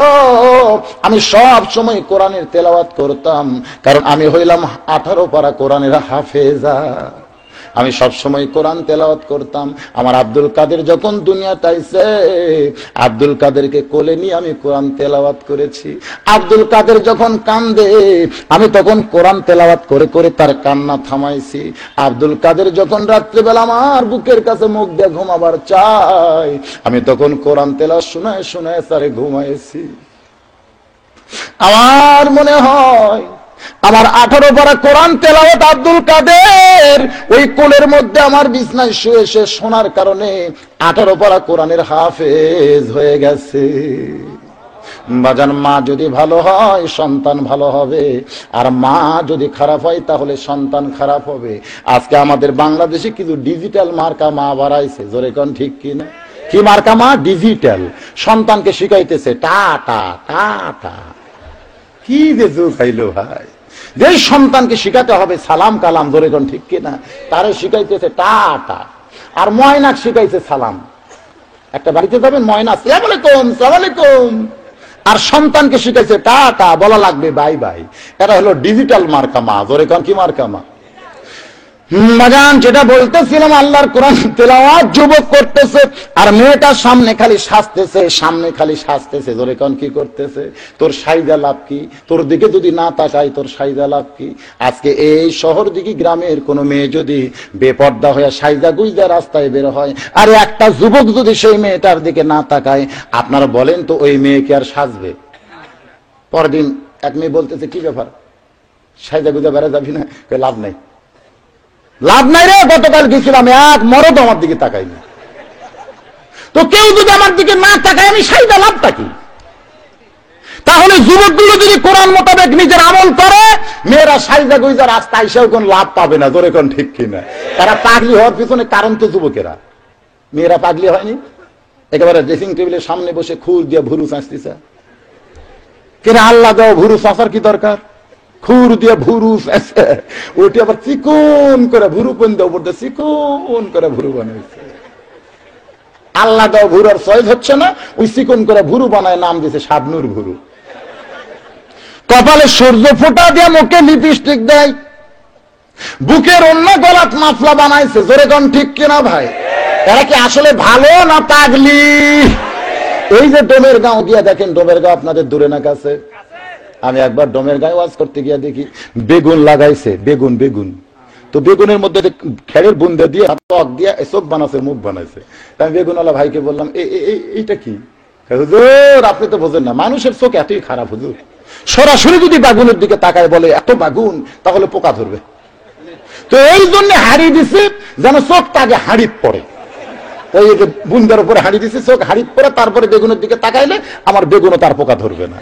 আমি সব সময় কোরআনের তেলাওয়াত করতাম, কারণ আমি হইলাম 18 পারা কোরআনের হাফেজা। আমি সব সময় কোরআন তেলাওয়াত করতাম। আমার আব্দুল কাদের যখন দুনিয়াতে আইছে, আব্দুল কাদেরকে কোলে নিয়ে আমি কোরআন তেলাওয়াত করেছি। আব্দুল কাদের যখন কান্দে, আমি তখন কোরআন তেলাওয়াত করে করে তার কান্না থামাইছি। আব্দুল কাদের যখন রাত্রিবেলা আমার বুকের কাছে মুখ দিয়ে ঘুমাবার চাই, আমি তখন কোরআন তেলাওয়াত শোনায় শোনায় তারে ঘুমাইছি। আমার মনে হয় আমার 18 পারা কোরআন তেলাওয়াত আব্দুল কাদের ওই কোলের মধ্যে আমার বিছনায় শুয়ে শুয়ে শোনার কারণে 18 পারা কোরআনের হাফেজ হয়ে গেছে। বাজান, মা যদি ভালো হয় সন্তান ভালো হবে, আর মা যদি খারাপ হয় তাহলে সন্তান খারাপ হবে। আজকে আমাদের বাংলাদেশে কিছু ডিজিটাল মার্কা মা বাড়াইছে, জোরে কোন ঠিক কিনা? কি মার্কা মা? ডিজিটাল। সন্তানকে শিখাইতেছে টাটা টাটা। কি যে যুগ খাইলো ভাই, যে সন্তানকে শিখাতে হবে সালাম কালাম, জোরে কোন ঠিক কিনা, তারে শিখাইতেছে টাটা। আর ময়নাক শিখাইছে সালাম। একটা বাড়িতে যাবেন, ময়না আসসালামু আলাইকুম, আসসালামু আলাইকুম, আর সন্তানকে শিখাইছে টাটা, বলা লাগবে বাই বাই। এটা হলো ডিজিটাল মার্কা মা, জোরে কোন কি মার্কা মা? মাজান, যেটা বলতেছিলাম, আল্লাহর কোরআন তেলাওয়াত যুবক করতেছে আর মেয়েটার সামনে খালি সাজতেছে, সামনে খালি সাজতেছে। জোরে কোন কি করতেছে? তোর সাইজা লাভ কি? তোর দিকে যদি না তাকাই তোর সাইজা লাভ কি? আজকে এই শহর দিকে গ্রামের কোন মেয়ে যদি বেপর্দা হয়ে সাইজা গুইজা রাস্তায় বের হয়, আর একটা যুবক যদি সেই মেয়েটার দিকে না তাকায়, আপনারা বলেন তো ওই মেয়ে কি আর সাজবে? পরদিন এক মেয়ে বলতেছে, কি ব্যাপার, সাইজা গুইজা বেড়া যাবি না? লাভ নাই, লাভ নাই রে, গতকাল গেছিলাম, এক মরদ আমার দিকে তাকাইনি। তো কেউ যদি আমার দিকে না তাকায় আমি সাইদা লাভটা কি? তাহলে যুবকগুলো যদি কোরআন মোতাবেক নিজের আমল করে, মেয়েরা সাইজা গুইজা রাস্তায় এসেও কোন লাভ পাবে না, জোরে কোন ঠিক কিনা? তারা পাগলি হওয়ার পিছনে কারণ তো যুবকেরা। মেয়েরা পাগলি হয়নি, একেবারে ড্রেসিং টেবিলের সামনে বসে খুর দিয়ে ভুরু চাঁচতেছে। কেনা আল্লাহ দাও, ভুরু চাঁচার কি দরকার? খুর দিয়ে ভুরু ওটি আবার চিকন করে ভুরু পন্দে উপর দিয়ে চিকন করে ভুরু বানাইছে। আল্লাহ দাও ভুরুর সয়েজ হচ্ছে না, ওই চিকন করে ভুরু বানায় নাম দিয়েছে শাবনুর ভুরু। কপালে সূর্য ফোঁটা দিয়ে মুখে লিপস্টিক দেয়, বুকের অন্য গলাত মাফলা বানাইছে। জোরে কোন ঠিক কিনা ভাই? এরা কি আসলে ভালো না পাগলি? এই যে ডোমের গাঁও গিয়া দেখেন, ডোমের গাঁও আপনাদের দূরে না কাছে? আমি একবার ডোমের গায়ে ওয়াজ করতে গিয়া দেখি বেগুন লাগাইছে, বেগুন বেগুন তো বেগুনের মধ্যে খেড়ের বুন্দা দিয়ে টক দিয়ে চোখ বানাইছে, মুখ বানাইছে। আমি বেগুনওয়ালা ভাইকে বললাম, এইটা কি? হুজুর আপনি তো বোঝেন না, মানুষের চোখ এতই খারাপ হুজুর, সরাসরি যদি বাগুনের দিকে তাকায় বলে এত বাগুন, তাহলে পোকা ধরবে। তো এই জন্য হাড়ি দিছে যেন চোখটা আগে হাড়িত পড়ে। ওই যে বুন্দার উপরে হাড়ি দিছে, চোখ হাড়িত পড়ে, তারপরে বেগুনের দিকে তাকাইলে আমার বেগুনও তার পোকা ধরবে না।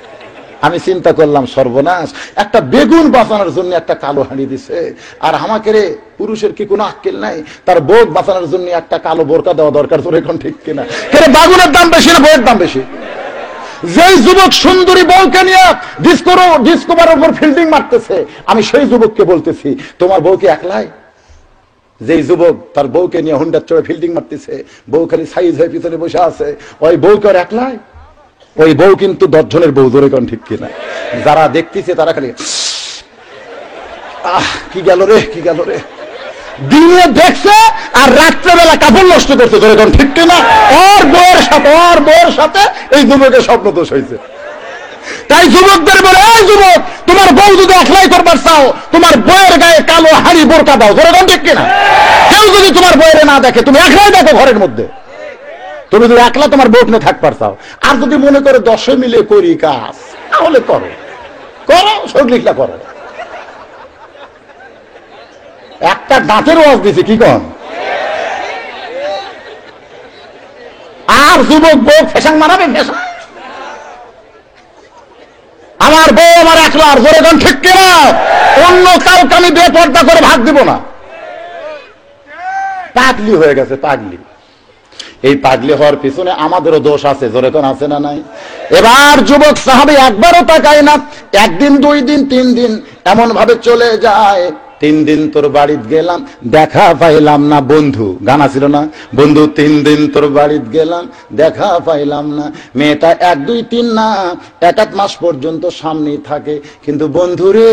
আমি চিন্তা করলাম সর্বনাশ, একটা বেগুন বাঁচানোর জন্য একটা কালো হাঁড়ি দিছে, আর আমাকে রে পুরুষের কি কোনো আক্কেল নাই, তার বউ বাঁচানোর জন্য একটা কালো বোরকা দেওয়া দরকার, তোর এখন ঠিক কিনা? কেন বাগুনের দাম বেশি না বউয়ের দাম বেশি? যেই যুবক সুন্দরী বউকে নিয়ে ডিসকভারের উপর ফিল্ডিং মারতেছে, আমি সেই যুবককে বলতেছি তোমার বউকে একলাই? যেই যুবক তার বউকে নিয়ে হুন্ডার চড়ে ফিল্ডিং মারতেছে, বউ খালি সাইজ হয়ে পিছনে বসে আছে, ওই বউকে আর একলাই? ওই বউ কিন্তু 10 জনের বউ, ধরে কোন ঠিক কিনা? যারা দেখতেছে তারা খালি কি গেল রে, কি গেল রে, দিনে দেখছে আর রাত্রেবেলা কাপড় নষ্ট করছে, ধরে কোন ঠিক কিনা? ওর বউয়ের সাথে এই যুবকের স্বপ্ন দোষ হয়েছে। তাই যুবকদের বলে, এই যুবক, তোমার বউ যদি একলাই করবার চাও, তোমার বউয়ের গায়ে কালো হাড়ি বোরকা দাও, ধরে কোন ঠিক কিনা? কেউ যদি তোমার বউয়ের না দেখে, তুমি একলাই দেখো ঘরের মধ্যে। তুমি যদি একলা তোমার বউ নিয়ে থাকবার চাও, আর যদি মনে করে 10 মিলে করি কাজ, তাহলে করো, সগলিখলা করো। একটা দাঁতের ওয়াজ দিছে, কি কন? আর যুবক বউ ফেসাং মারাবে, ফেসাং। আমার বউ আমার একলা, আর জোরে কোন ঠিক কিনা? অন্য কাউকে আমি বেপর্দা করে ভাগ দিব না। পাগলি হয়ে গেছে, পাগলি। এই পাগলি হওয়ার পিছনে আমাদেরও দোষ আছে, জোরে কোন আছে না নাই? এবার যুবক সাহাবী একবারও তাকায় না, 1 দিন 2 দিন 3 দিন এমন ভাবে চলে যায়। 3 দিন তোর বাড়িতে গেলাম, দেখা পাইলাম না। বন্ধু গান ছিল না, বন্ধু 3 দিন তোর বাড়িতে গেলাম, দেখা পাইলাম না। মেয়েটা 1 2 3 না, 1 মাস পর্যন্ত সামনেই থাকে, কিন্তু বন্ধুরে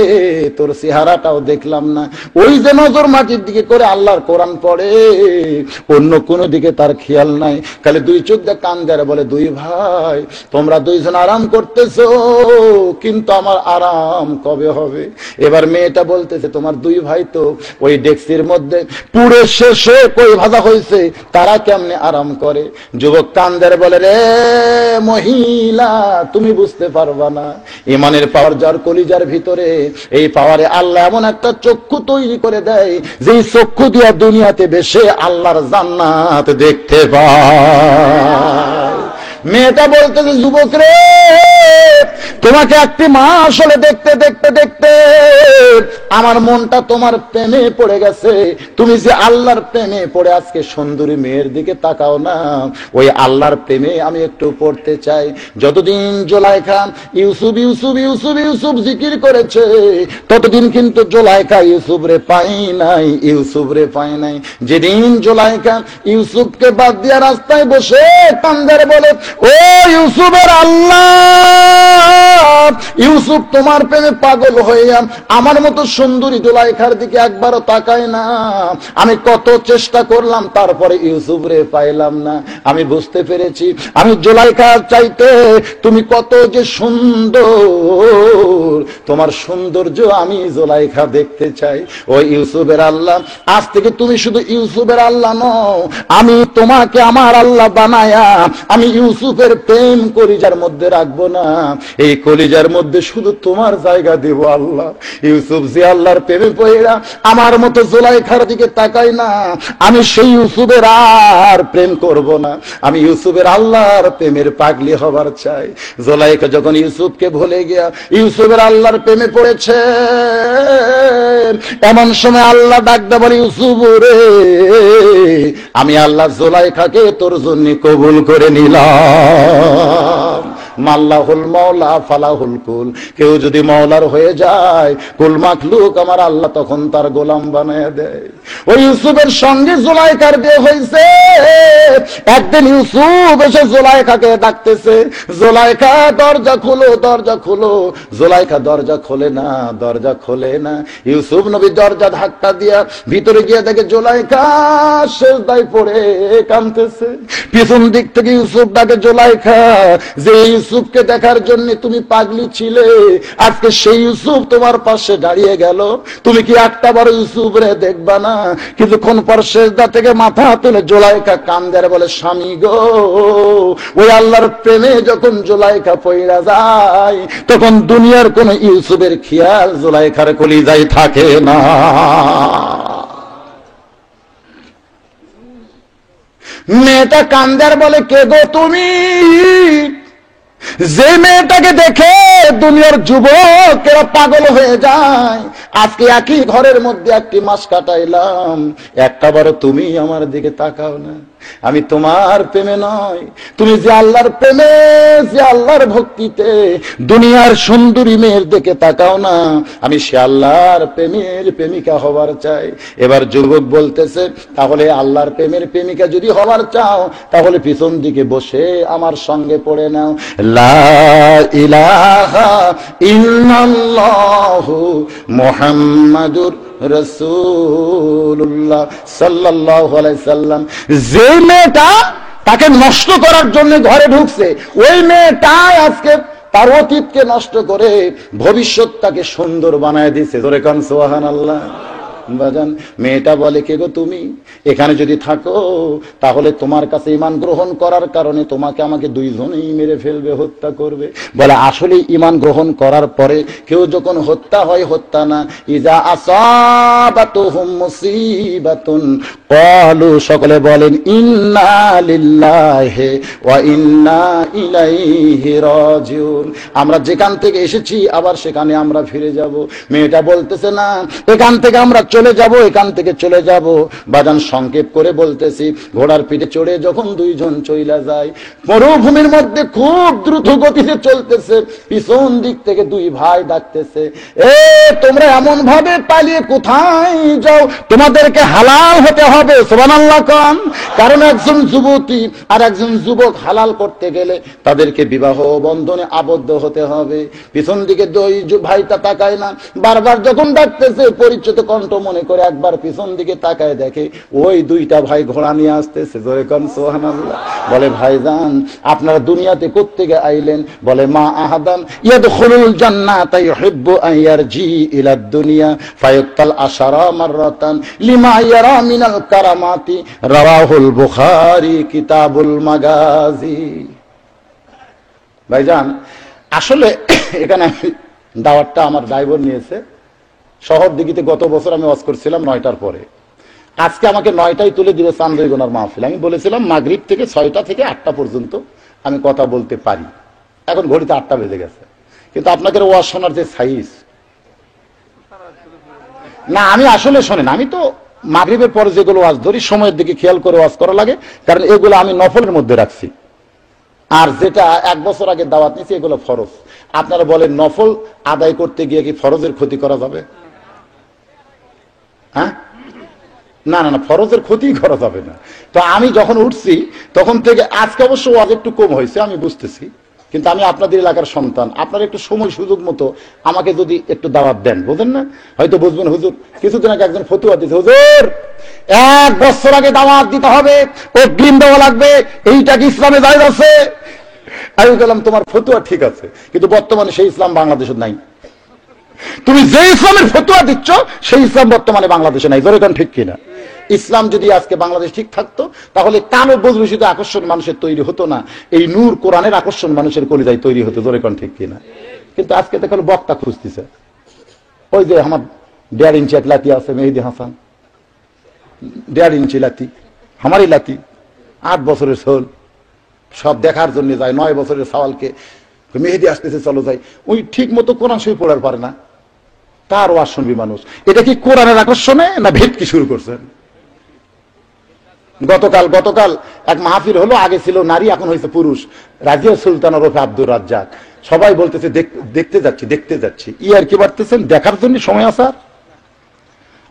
তোর চেহারাটাও দেখলাম না। ওই যে নজর মাটির দিকে করে আল্লাহর কোরআন পড়ে, অন্য কোনো দিকে তার খেয়াল নাই। খালি 2 চোখ দিয়ে কান ধরে বলে, 2 ভাই তোমরা 2 জন আরাম করতেছো, কিন্তু আমার আরাম কবে হবে? এবার মেয়েটা বলতেছে, তোমার 2 ভাই তো ওই ডেক্সির মধ্যে পুরো শেষে কই ভাজা হয়েছে, তারা কেমনে আরাম করে? যুবক কান্দের বলে, রে মহিলা, তুমি বুঝতে পারবা না, ইমানের পাওয়ার যার কলিজার ভিতরে, এই পাওয়ারে আল্লাহ এমন একটা চক্ষু তৈরি করে দেয়, যেই চক্ষু দিয়া দুনিয়াতে বেশে আল্লাহর জান্নাত দেখতে পায়। মেয়েটা বলতেছে, যুবক রে, তোমাকে 1 মাস হলে দেখতে দেখতে দেখতে আমার মনটা তোমার প্রেমে পড়ে গেছে। তুমি যে আল্লাহর প্রেমে পড়ে আজকে সুন্দরী মেয়ের দিকে তাকাও না, ওই আল্লাহর প্রেমে আমি একটু পড়তে চাই। যতদিন জুলাইখা ইউসুফ ইউসুফ ইউসুফ ইউসুফ জিকির করেছে, ততদিন কিন্তু জুলাইখা ইউসুফ রে পাই নাই, ইউসুফ রে পাই নাই। যেদিন জুলাইখা ইউসুফকে বাদ দিয়া রাস্তায় বসে কান্দার বলে, ও ইউসুফের আল্লাহ, ইউসুফ তোমার প্রেমে পাগল হইয়া আমার মতো সুন্দরী জুলাইখার দিকে একবারও তাকায় না। আমি কত চেষ্টা করলাম, তারপরে ইউসুফ রে পাইলাম না। আমি বুঝতে পেরেছি, আমি জুলাইখার চাইতে তুমি কত যে সুন্দর, তোমার সৌন্দর্য আমি জুলাইখা দেখতে চাই। ও ইউসুফের আল্লাহ, আজ থেকে তুমি শুধু ইউসুফের আল্লাহ নও, আমি তোমাকে আমার আল্লাহ বানায়া আমি ইউসুফের প্রেম কলিজার মধ্যে রাখবো না, এই কলিজার মধ্যে শুধু তোমার জায়গা দেব আল্লাহ। ইউসুফ যে আল্লাহর প্রেমে পড়া আমার মতো জুলাইখার দিকে তাকাই না, আমি সেই ইউসুফের আর প্রেম করব না, আমি ইউসুফের আল্লাহর প্রেমের পাগলি হবার চাই। জুলাইখা যখন ইউসুফকে ভুলে গিয়া ইউসুফের আল্লাহর প্রেমে পড়েছে, এমন সময় আল্লাহ ডাকতে বলে, ইউসুফ রে, আমি আল্লাহ জুলাইখাকে তোর জন্য কবুল করে নিলাম। মাল্লাহুল মাওলা ফালাহুল কুল, কেউ যদি মাওলার হয়ে যায়, কুল মাখলুক আমার আল্লাহ তখন তার গোলাম বানায় দেয়। ওই ইউসুফের সঙ্গে জুলাইখার বিয়ে হয়েছে। একদিন ইউসুফ এসে জুলাইখাকে ডাকতেছে, জুলাইখা দরজা খুলো, দরজা খুলো। জুলাইখা দরজা খোলে না, দরজা খোলে না। ইউসুফ নবী দরজা ধাক্কা দিয়া ভিতরে গিয়ে দেখে জুলাইখা সেজদায় পড়ে কাঁদতেছে। পিছন দিক থেকে ইউসুফ ডাকে, জুলাইখা, যে ইউসুফকে দেখার জন্য তুমি পাগলি ছিলে, আজকে সেই ইউসুফ তোমার পাশে দাঁড়িয়ে গেল, তুমি কি একটা বার ইউসুফ রে দেখবা না? কিছুক্ষণ পর সেজদা থেকে মাথা তুলে জুলাইখা কান্দের বলে, স্বামী গো, ওই আল্লাহর প্রেমে যখন জুলাইখা পইড়া যায়, তখন দুনিয়ার কোন ইউসুফের খেয়াল জুলাইখার কলিজায় থাকে না। মেয়েটা কান্দার বলে, কে গো তুমি? যে মেয়েটাকে দেখে দুনিয়ার যুবকেরা পাগল হয়ে যায়, আজকে একই ঘরের মধ্যে একটি মাস কাটাইলাম, একটাবারও তুমি আমার দিকে তাকাও না। আমি তোমার প্রেমে নয়, তুমি যে আল্লাহর প্রেমে, যে আল্লাহর ভক্তিতে দুনিয়ার সুন্দরী মেয়ের দিকে তাকাও না, আমি সে আল্লাহর প্রেমের প্রেমিকা হবার চাই। এবার যুবক বলতেছে, তাহলে আল্লাহর প্রেমের প্রেমিকা যদি হবার চাও, তাহলে পিছন দিকে বসে আমার সঙ্গে পড়ে নাও লা ইলাহা ইল্লাল্লাহু মুহাম্মাদুর রাসূলুল্লাহ সাল্লাল্লাহু আলাইহি সাল্লাম। যে মেয়েটা তাকে নষ্ট করার জন্য ঘরে ঢুকছে, ওই মেয়েটাই আজকে তার অতীতকে নষ্ট করে ভবিষ্যৎটাকে সুন্দর বানায় দিয়েছে। ধরে কান সুবহানাল্লাহ। বাজান, মেয়েটা বলে, কে গো তুমি? এখানে যদি থাকো তাহলে তোমার কাছে ঈমান গ্রহণ করার কারণে তোমাকে আমাকে দুইজনেই মেরে ফেলবে, হত্যা করবে। বলে আসলে ঈমান গ্রহণ করার পরে কেউ যখন হত্যা হয়, হত্যা না, ইজা আসাবাতুহুম মুসিবাতুন ক্বালু, সকলে বলেন ইন্না লিল্লাহি ওয়া ইন্না ইলাইহি রাজিউন। আমরা যেখান থেকে এসেছি আবার সেখানে আমরা ফিরে যাব। মেয়েটা বলতেছে না এখান থেকে আমরা চলে যাব, এখান থেকে চলে যাব। বাজান, সংক্ষেপ করে বলতেছি, ঘোড়ার পিঠে চড়ে যখন দুইজন চইলা যায়, মরুভূমির মধ্যে খুব দ্রুত গতিতে চলতেছে, পিছন দিক থেকে দুই ভাই ডাকতেছে, এ তোমরা এমন ভাবে পালিয়ে কোথায় যাও? তোমাদেরকে হালাল হতে হবে। সুবহানাল্লাহ কোন? কারণ একজন যুবতী আর একজন যুবক হালাল করতে গেলে তাদেরকে বিবাহ বন্ধনে আবদ্ধ হতে হবে। পিছন দিকে দুই ভাইটা তাকায় না, বারবার যখন ডাকতেছে পরিচিত কণ্ঠ মনে করে একবার পিছন দিকে তাকায় দেখে ওই দুইটা ভাই ঘোড়া নিয়ে আসতেছে। জোরে কোন সুবহানাল্লাহ। বলে, ভাইজান আপনারা দুনিয়াতে কোত্থেকে আইলেন? বলে, মা আহাদান ইয়াদখুলুল জান্নাতা ইউহিব্বু আন ইয়ারজি ইলা দুনিয়া ফায়াক্তাল আশারা মাররাতান লিমা ইয়ারা মিনাল কারামাতি, রাওয়াহুল বুখারী কিতাবুল মাগাজি। ভাইজান, আসলে এখানে দাওয়াতটা আমার ড্রাইভার নিয়েছে। শহর দিঘিতে গত বছর আমি ওয়াজ করছিলাম 9টার পরে, আজকে আমাকে 9টায় তুলে দিবে চান্দইগোনার মাহফিল। আমি বলেছিলাম মাগরিব থেকে 6টা থেকে 8টা পর্যন্ত আমি কথা বলতে পারি। এখন ঘড়িতে 8টা বেজে গেছে, কিন্তু আপনাদের ওয়াজ শোনার যে সাইজ না, আমি আসলে শোনেন, আমি তো মাগরিবের পরে যেগুলো ওয়াজ ধরি সময়ের দিকে খেয়াল করে ওয়াজ করা লাগে, কারণ এগুলো আমি নফলের মধ্যে রাখছি। আর যেটা 1 বছর আগে দাওয়াত নিয়েছি এগুলো ফরজ। আপনারা বলেন, নফল আদায় করতে গিয়ে কি ফরজের ক্ষতি করা যাবে? হ্যাঁ, না না না, ফরজের ক্ষতি করা যাবে না। তো আমি যখন উঠছি তখন থেকে আজকে অবশ্য ওয়াজ একটু কম হয়েছে, আমি বুঝতেছি, কিন্তু আমি আপনাদের এলাকার সন্তান, আপনারা একটু সময় সুযোগ মতো আমাকে যদি একটু দাওয়াত দেন, বুঝেন না, হয়তো বুঝবেন। হুজুর কিছুদিন আগে একজন ফতুয়া দিয়েছে, হুজুর 1 বছর আগে দাওয়াত দিতে হবে, অগ্রিম দেওয়া লাগবে, এইটা কি ইসলামে জায়েজ আছে? আমি বললাম, তোমার ফতুয়া ঠিক আছে, কিন্তু বর্তমানে সেই ইসলাম বাংলাদেশে নাই। তুমি যে ইসলামের ফতুয়া দিচ্ছ সেই ইসলাম বর্তমানে বাংলাদেশে নাই। জোরে কোন ঠিক কিনা? ইসলাম যদি আজকে বাংলাদেশ ঠিক থাকতো তাহলে কালো বজলুষিত আকর্ষণ মানুষের তৈরি হতো না, এই নূর কোরআনের আকর্ষণ মানুষের কলিজায় তৈরি হতো। জোরে কোন ঠিক কিনা? কিন্তু আজকে দেখো বক্তা খুঁজতেছে, ওই যে আমার 1.5 ইঞ্চি এক লাতি আছে, মেহেদি হাসান, 1.5 ইঞ্চি লাতি, আমারই লাতি, 8 বছরের সোল, সব দেখার জন্য যায়। 9 বছরের সওয়ালকে মেহেদি আসতেছে, চলো যাই। ওই ঠিক মতো কোরআন শরীফ পড়ার পারে না, তার ওয়াজ শুনবি মানুষ। এটা কি কোরআনের আকর্ষণে না ভেটকি শুরু করছেন? গতকাল এক মাহফিল হলো, আগে ছিল নারী, এখন হয়েছে পুরুষ। রাজিয়া সুলতান ওরফে আব্দুর রাজ্জাক, সবাই বলতেছে দেখতে যাচ্ছি। আর কি বাড়তেছেন, দেখার জন্য সময় আসার।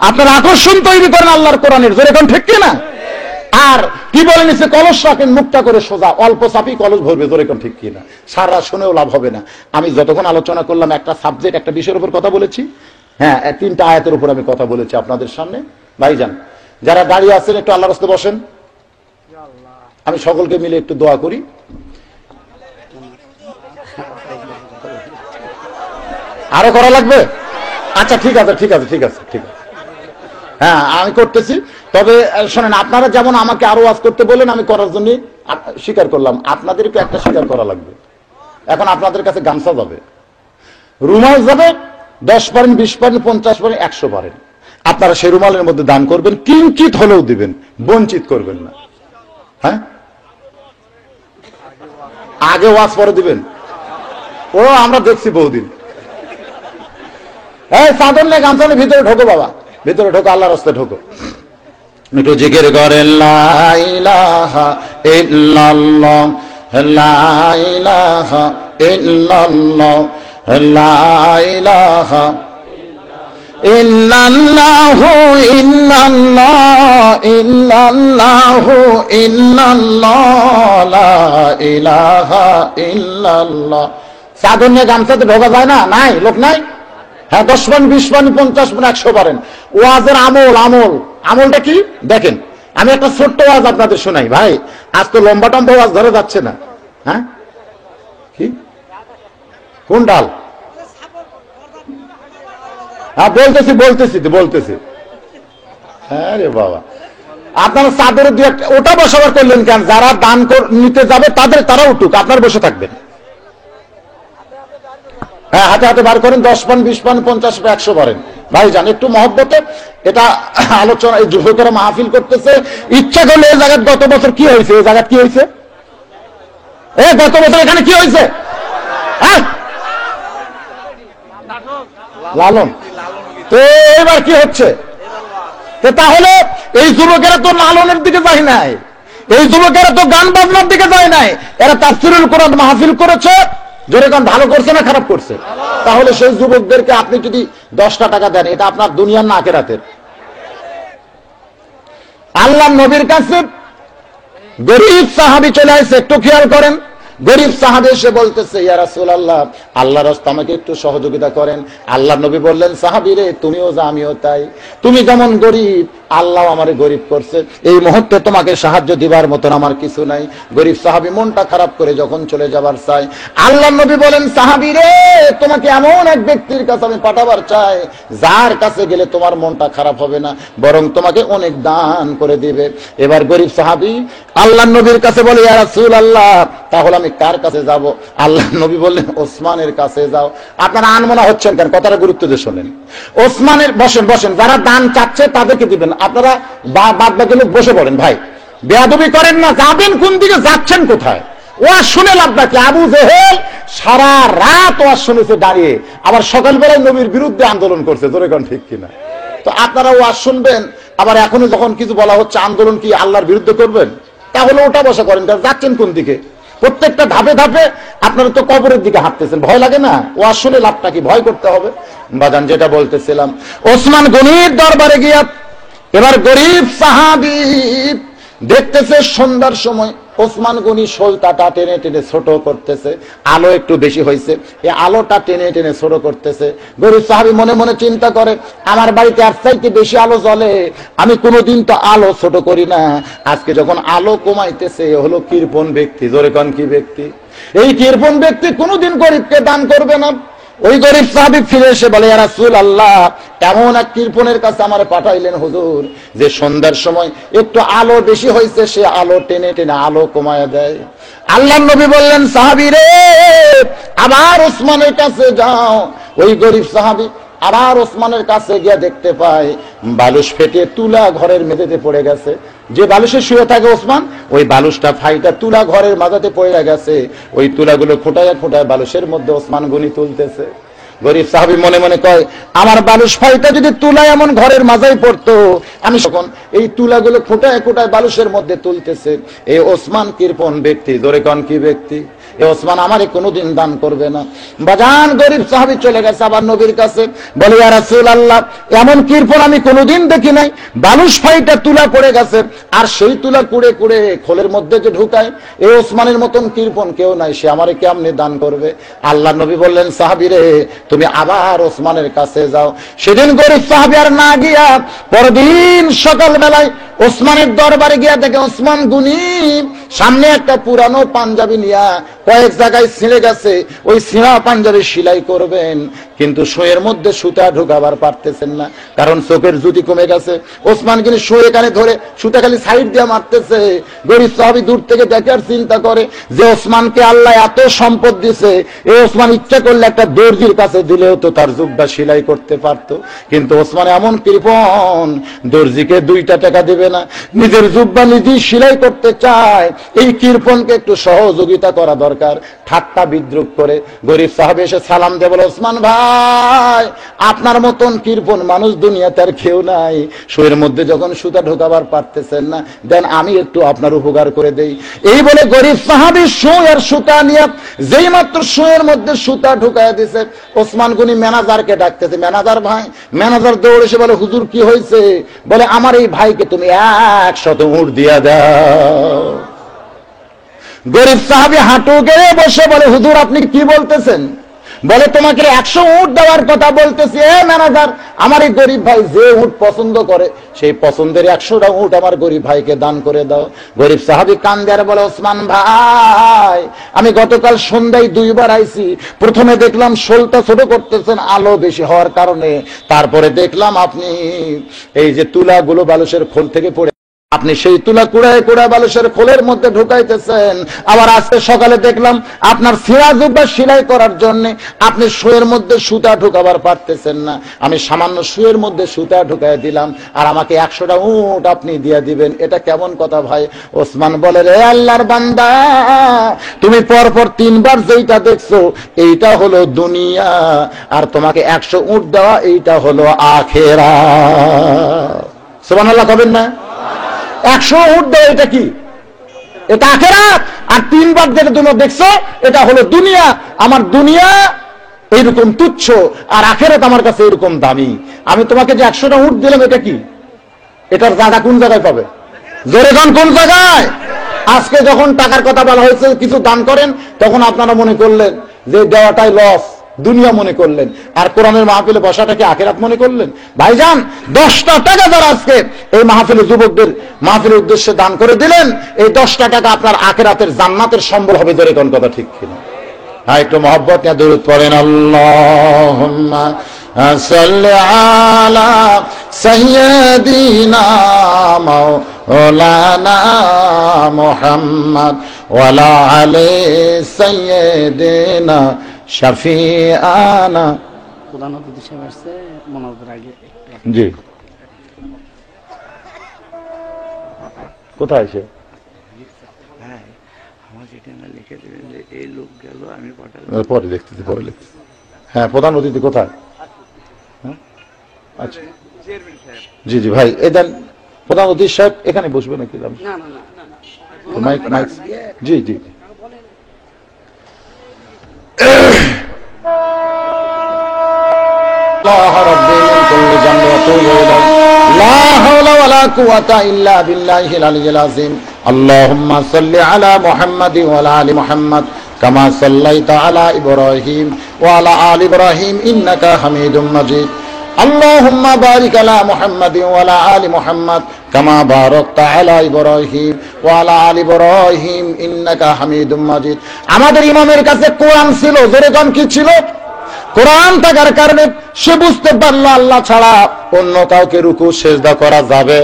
আপনার আকর্ষণ তৈরি করেন আল্লাহর কোরআনের। জোরে কোন ঠিক কিনা? আর কি বলে নিচ্ছে, কলস রাখেন মুখটা করে সোজা, অল্প চাপি কলস ভরবে। জোরে কোন ঠিক কিনা? সারা শুনেও লাভ হবে না। আমি যতক্ষণ আলোচনা করলাম একটা সাবজেক্ট, একটা বিষয়ের উপর কথা বলেছি। হ্যাঁ, 3টা আয়াতের উপর আমি কথা বলেছি আপনাদের সামনে। ভাইজান, যারা দাঁড়িয়ে আছেন একটু আল্লাহর রাস্তায় বসেন, আমি সকলকে মিলে একটু দোয়া করি। আরো করা লাগবে? আচ্ছা ঠিক আছে। হ্যাঁ, আমি করতেছি। তবে শোনেন, আপনারা যেমন আমাকে আরো ওয়াজ করতে বলেন, আমি করার জন্য স্বীকার করলাম, আপনাদেরকে একটা স্বীকার করা লাগবে। এখন আপনাদের কাছে গামছা যাবে, রুমাল যাবে, 10 পারেন, 20 পারেন, 50 পারেন, 100 পারেন। আপনারা সেই রুমালের মধ্যে দান করবেন, কিঞ্চিত হলেও দিবেন, বঞ্চিত করবেন না। হ্যাঁ, আগে ওয়াজ পরে দিবেন। ও আমরা দেখছি বহুদিন। এই চাদর নিয়ে গামছা নিয়ে ভিতরে ঢোকো বাবা, ভিতরে ঢোকো, আল্লাহর রাস্তায় ঢোকো, একটু জিকির করে লা ইলাহা ইল্লাল্লাহ লা ইলাহা ইল্লাল্লাহ লা ইলাহা ইল্লাল্লাহু ইল্লাল্লাহ ইল্লাল্লাহু ইল্লাল্লাহ লা ইলাহা ইল্লাল্লাহ। চাদর নিয়ে গামছাতে ঢোকা যায় না? নাই, লোক নাই? হ্যাঁ, 10 পান 20 পান 50 পান 100 পারেন। ওয়াজের আমলটা কি দেখেন। আমি একটা ছোট্ট ওয়াজ আপনাদের শোনাই ভাই, আজ তো লম্বা টম্বা ওয়াজ ধরে যাচ্ছে না। হ্যাঁ, কি কোন ডাল? হ্যাঁ বলতেছি। হ্যাঁ রে বাবা, আপনারা চাদরের দু একটা ওটা বসাবার করলেন কেন? যারা দান নিতে যাবে তারা উঠুক, আপনার বসে থাকবেন। হ্যাঁ, হাতে হাতে বার করেন, 10 পান 20 পান 50 পান 100 পারেন। ভাই জান একটু মহব্বতে এটা আলোচনা, এই যুবকেরা মাহফিল করতেছে, ইচ্ছা করলে এই জায়গায় গত বছর কি হয়েছে? এই জায়গায় কি হয়েছে? গত বছর এখানে কি হয়েছে? হ্যাঁ, লালন। তো এবার কি হচ্ছে? তাহলে এই যুবকেরা তো লালনের দিকে যায় নাই, এই যুবকেরা তো গান বাজনার দিকে যায় নাই, এরা তাফসীরুল কোরআন মাহফিল করেছে। জোরে গান ভালো করছে না খারাপ করছে? তাহলে সেই যুবকদেরকে আপনি যদি 10টা টাকা দেন, এটা আপনার দুনিয়ার না আখিরাতের? আল্লাহর নবীর কাছে গরীব সাহাবী চলে আসছে, একটু খেয়াল করেন। গরীব সাহাবী এসে বলতেছে, ইয়া রাসূলুল্লাহ, আল্লাহর রাস্তায় আমাকে একটু সহযোগিতা করেন। আল্লাহর নবী বললেন, সাহাবী রে, তুমিও যা আমিও তাই, তুমি যেমন গরীব, আল্লাহ আমারে গরীব করছে, এই মুহূর্তে তোমাকে সাহায্য দিবার মতন আমার কিছু নাই। গরীব সাহাবী মনটা খারাপ করে যখন চলে যাবার চাই, আল্লাহর নবী বলেন, সাহাবী রে, তোমাকে এমন এক ব্যক্তির কাছে আমি পাঠাবার চাই, যার কাছে গেলে তোমার মনটা খারাপ হবে না, বরং তোমাকে অনেক দান করে দিবে। এবার গরীব সাহাবী আল্লাহর নবীর কাছে বলে, ইয়া রাসূলুল্লাহ, তাহলে আমি কার কাছে যাব? আল্লাহর নবী বললেন, ওসমানের কাছে যাও। আপনারা আনমনা হচ্ছেন কেন? কথাটা গুরুত্ব দিয়ে শোনেন। ওসমানের, বসেন, যারা দান চাচ্ছে তাদেরকে দিবেন, আপনারা বাদ বাকি লোক বসে পড়েন। ভাই বেয়াদবি করেন না, যাবেন কোন দিকে, যাচ্ছেন কোথায়? ওয়াজ শুনে লাভ নাকি? আবু জেহেল সারা রাত ওয়াজ শুনেছে দাঁড়িয়ে, আবার সকালবেলায় নবীর বিরুদ্ধে আন্দোলন করছে। জোরে কোন ঠিক কিনা? তো আপনারা ওয়াজ শুনবেন, আবার এখনো যখন কিছু বলা হচ্ছে আন্দোলন কি আল্লাহর বিরুদ্ধে করবেন? তাহলে ওটা বসা করেন, যাচ্ছেন কোন দিকে? প্রত্যেকটা ধাপে ধাপে আপনারা তো কবরের দিকে হাঁটতেছেন, ভয় লাগে না? ওয়াজ শুনে লাভটা কি? ভয় করতে হবে? বাজান, যেটা বলতেছিলাম, ওসমান গনির দরবারে গিয়া এবার গরীব সাহাবী দেখতেছে সন্ধ্যার সময় ওসমান গনি সলতাটা টেনে টেনে ছোট করতেছে, আলো একটু বেশি হয়েছে, এই আলোটা টেনে টেনে ছোট করতেছে। গরীব সাহাবী মনে মনে চিন্তা করে, আমার বাড়িতে আর চাইতে বেশি আলো জ্বলে, আমি কোনোদিন তো আলো ছোট করি না, আজকে যখন আলো কমাইতেছে, হলো কৃপণ ব্যক্তি। জোরে কোন কি ব্যক্তি? এই কৃপণ ব্যক্তি কোনোদিন গরিবকে দান করবে না। ওই গরীব সাহাবী ফিরে এসে বলে, ইয়া রাসূলুল্লাহ, এমন এক কৃপণের কাছে আমারে পাঠাইলেন হুজুর, যে সন্ধ্যার সময় একটু আলো বেশি হয়েছে, সে আলো টেনে টেনে আলো কমায় দেয়। আল্লাহর নবী বললেন, সাহাবী রে, আবার ওসমানের কাছে যাও। ওই গরীব সাহাবী আবার ওসমানের কাছে গিয়ে দেখতে পায় বালুশ ফেটে তুলা ঘরের মেঝেতে পড়ে গেছে। যে বালুশে শুয়ে থাকে ওসমান, ওই বালুশটা ফাইটা তুলা ঘরের মাঝাতে পড়ে গেছে। ওই তুলাগুলো খোটায় খোটায় বালুশের মধ্যে ওসমান গনি তুলতেছে। গরীব সাহাবী মনে মনে কয়, আমার বালুশ ফাইটা যদি তুলা এমন ঘরের মাঝায় পড়তো, আমি তখন এই তুলাগুলো খোটায় খোটায় বালুশের মধ্যে তুলতেছে। এই ওসমান কৃপণ ব্যক্তি। জোরে কোন কি ব্যক্তি? এই ওসমান আমারে কোনোদিন দান করবে না। বাজান, গরীব সাহাবী চলে গেছে আবার নবীর কাছে, বলে, ইয়া রাসূলুল্লাহ, এমন কৃপণ আমি কোনোদিন দেখি নাই, বালুশ ফাইটা তুলা পড়ে গেছে, আর সেই তুলা কুড়ে কুড়ে খোলের মধ্যে যে ঢুকায়, এই ওসমানের মতন কৃপণ কেউ নাই, সে আমারে কেমনে দান করবে? আল্লাহর নবী বললেন, সাহাবী রে, তুমি আবার ওসমানের কাছে যাও। সেদিন গরীব সাহাবী আর না গিয়া পরদিন সকাল বেলায় ওসমানের দরবারে গিয়া দেখে ওসমান গনি সামনে একটা পুরানো পাঞ্জাবি নিয়া কয়েক জায়গায় ছিঁড়ে গেছে, ওই ছিঁড়া পাঞ্জাবি সেলাই করবেন, কিন্তু শুয়ের মধ্যে সুতা ঢুকাবার পারতেছেন না, কারণ চোখের জ্যোতি কমে গেছে। ওসমান কিন্তু শুয়ে কানে ধরে সুতা খালি সাইড দিয়ে মারতেছে। গরিব সাহাবী দূর থেকে দেখে আর চিন্তা করে যে ওসমানকে আল্লাহ এত সম্পদ দিছে, এই ওসমান ইচ্ছা করলে একটা দর্জির কাছে দিলেও তো তার জুব্বা সেলাই করতে পারতো। কিন্তু ওসমান এমন কৃপণ, দর্জিকে 2 টাকা দেবে না, নিজের জুব্বা নিজেই সেলাই করতে চায়। এই কৃপণকে একটু সহযোগিতা করা দরকার। ঠাট্টা বিদ্রুপ করে গরিব সাহাবী এসে সালাম দিয়ে বলে, ওসমান ভাই, আপনার মতন কৃপণ মানুষ দুনিয়াতে আর কেউ নাই। শুয়ের মধ্যে যখন সুতা ঢোকাবার পারতেছেন না, দেন আমি একটু আপনার উপকার করে দেই। এই বলে গরিব সাহাবী শুয়ের সুতা নিয়ে যেই মাত্র শুয়ের মধ্যে সুতা ঢুকায় দিছে, ওসমান গনি ম্যানেজারকে ডাকতেছে, ম্যানেজার ভাই। ম্যানেজার দৌড়ে এসে বলে, হুজুর কি হয়েছে? বলে, আমার এই ভাইকে তুমি 100 উট দিয়া দাও। গরিব সাহাবী হাঁটু গেড়ে বসে বলে, হুজুর আপনি কি বলতেছেন? বলে, তোমাকে 100 উট দেওয়ার কথা বলতেছি। ম্যানেজার, আমার এই গরিব ভাই যে উট পছন্দ করে সেই পছন্দের 100টা উট আমার গরিব ভাইকে দান করে দাও। গরিব সাহাবী কান্দে আর বলে, ওসমান ভাই, আমি গতকাল সন্ধ্যায় 2 বার আইছি। প্রথমে দেখলাম শোলটা ছোট করতেছেন আলো বেশি হওয়ার কারণে, তারপরে দেখলাম আপনি এই যে তুলাগুলো বালুশের খোল থেকে পড়ে, আপনি সেই তুলা কুড়ায় কুড়ায় বালুশের খোলের মধ্যে ঢুকাইতেছেন। আবার আজকে সকালে দেখলাম আপনার সিরাজুব্বা সেলাই করার জন্য আপনি শুয়ের মধ্যে সুতা ঢুকাবার পারতেছেন না, আমি সামান্য শুয়ের মধ্যে সুতা ঢুকাই দিলাম, আর আমাকে 100টা উট আপনি দিয়ে দিবেন। এটা কেমন কথা ভাই? ওসমান বলে, রে আল্লাহর বান্দা, তুমি পরপর 3 বার যেইটা দেখছো এইটা হলো দুনিয়া, আর তোমাকে 100 উট দেওয়া এইটা হলো আখিরাত। সুবহানাল্লাহ কবেন না? 100 উট দেয়, এটা কি? এটা আখিরাত। আর 3 বার যেটা তুমি দেখছো এটা হলো দুনিয়া। আমার দুনিয়া এইরকম তুচ্ছ, আর আখিরাত আমার কাছে এরকম দামি। আমি তোমাকে যে 100টা উট দিলাম, এটা কি? এটার জায়গা কোন জায়গায় পাবে? জোরে গান কোন জায়গায়? আজকে যখন টাকার কথা বলা হয়েছে কিছু দান করেন, তখন আপনারা মনে করলেন যে দেওয়াটাই লস, দুনিয়া মনে করলেন। আর কোরআনের মাহফিলে বসাটাকে আখিরাত মনে করলেন। ভাইজান, 10টা টাকা যারা আজকে এই মাহফিলে যুবকদের মাহফিলের উদ্দেশ্যে দান করে দিলেন, এই 10টা টাকা আপনার আখিরাতের জান্নাতের সম্বল হবে। ধরে কোন কথা ঠিক কিনা? হ্যাঁ, একটু মহব্বত নিয়ে দরুদ পড়েন। আল্লাহুম্মা সাল্লি আলা সাইয়্যিদিনা মাওলানা মুহাম্মদ ওয়া আলা আলি সাইয়্যিদিনা শাফিআনা। প্রধান অতিথি সাহেব আসছে, মনোবর আগে জি। কোথায় সে? পরে দেখতেছি, পরে লিখতেছি। হ্যাঁ, প্রধান অতিথি কোথায়? আচ্ছা, জি জি ভাই, এই দেন প্রধান অতিথি সাহেব এখানে বসবে নাকি? মাইক মাইক, জি জি। আল্লাহ রাব্বিল কুল্লি জান্নাতি ওয়া তুবু ইলাইহি লা হাওলা ওয়ালা কুওয়াতা ইল্লা বিল্লাহিল আলিয়্যিল আযীম। আল্লাহুম্মা সাল্লি আলা মুহাম্মাদিন ওয়া আলা আলি মুহাম্মাদ কামা সাল্লাইতা আলা ইব্রাহিম ওয়া আলা আলি ইব্রাহিম ইন্নাকা হামিদুম মাজিদ। আল্লাহুম্মা বারিক আলা মুহাম্মাদিন ওয়া আলা আলি মুহাম্মাদ কামা বারাকতা আলা ইব্রাহিম ওয়া আলা আলি ইব্রাহিম ইন্নাকা হামিদুম মাজিদ। আমাদের ইমামের কাছে কোরআন ছিল। জোরে গান কি ছিল? কোরআন থাকার কারণে সে বুঝতে পারলো আল্লাহ ছাড়া অন্য কাউকে রুকু সেজদা করা যাবে।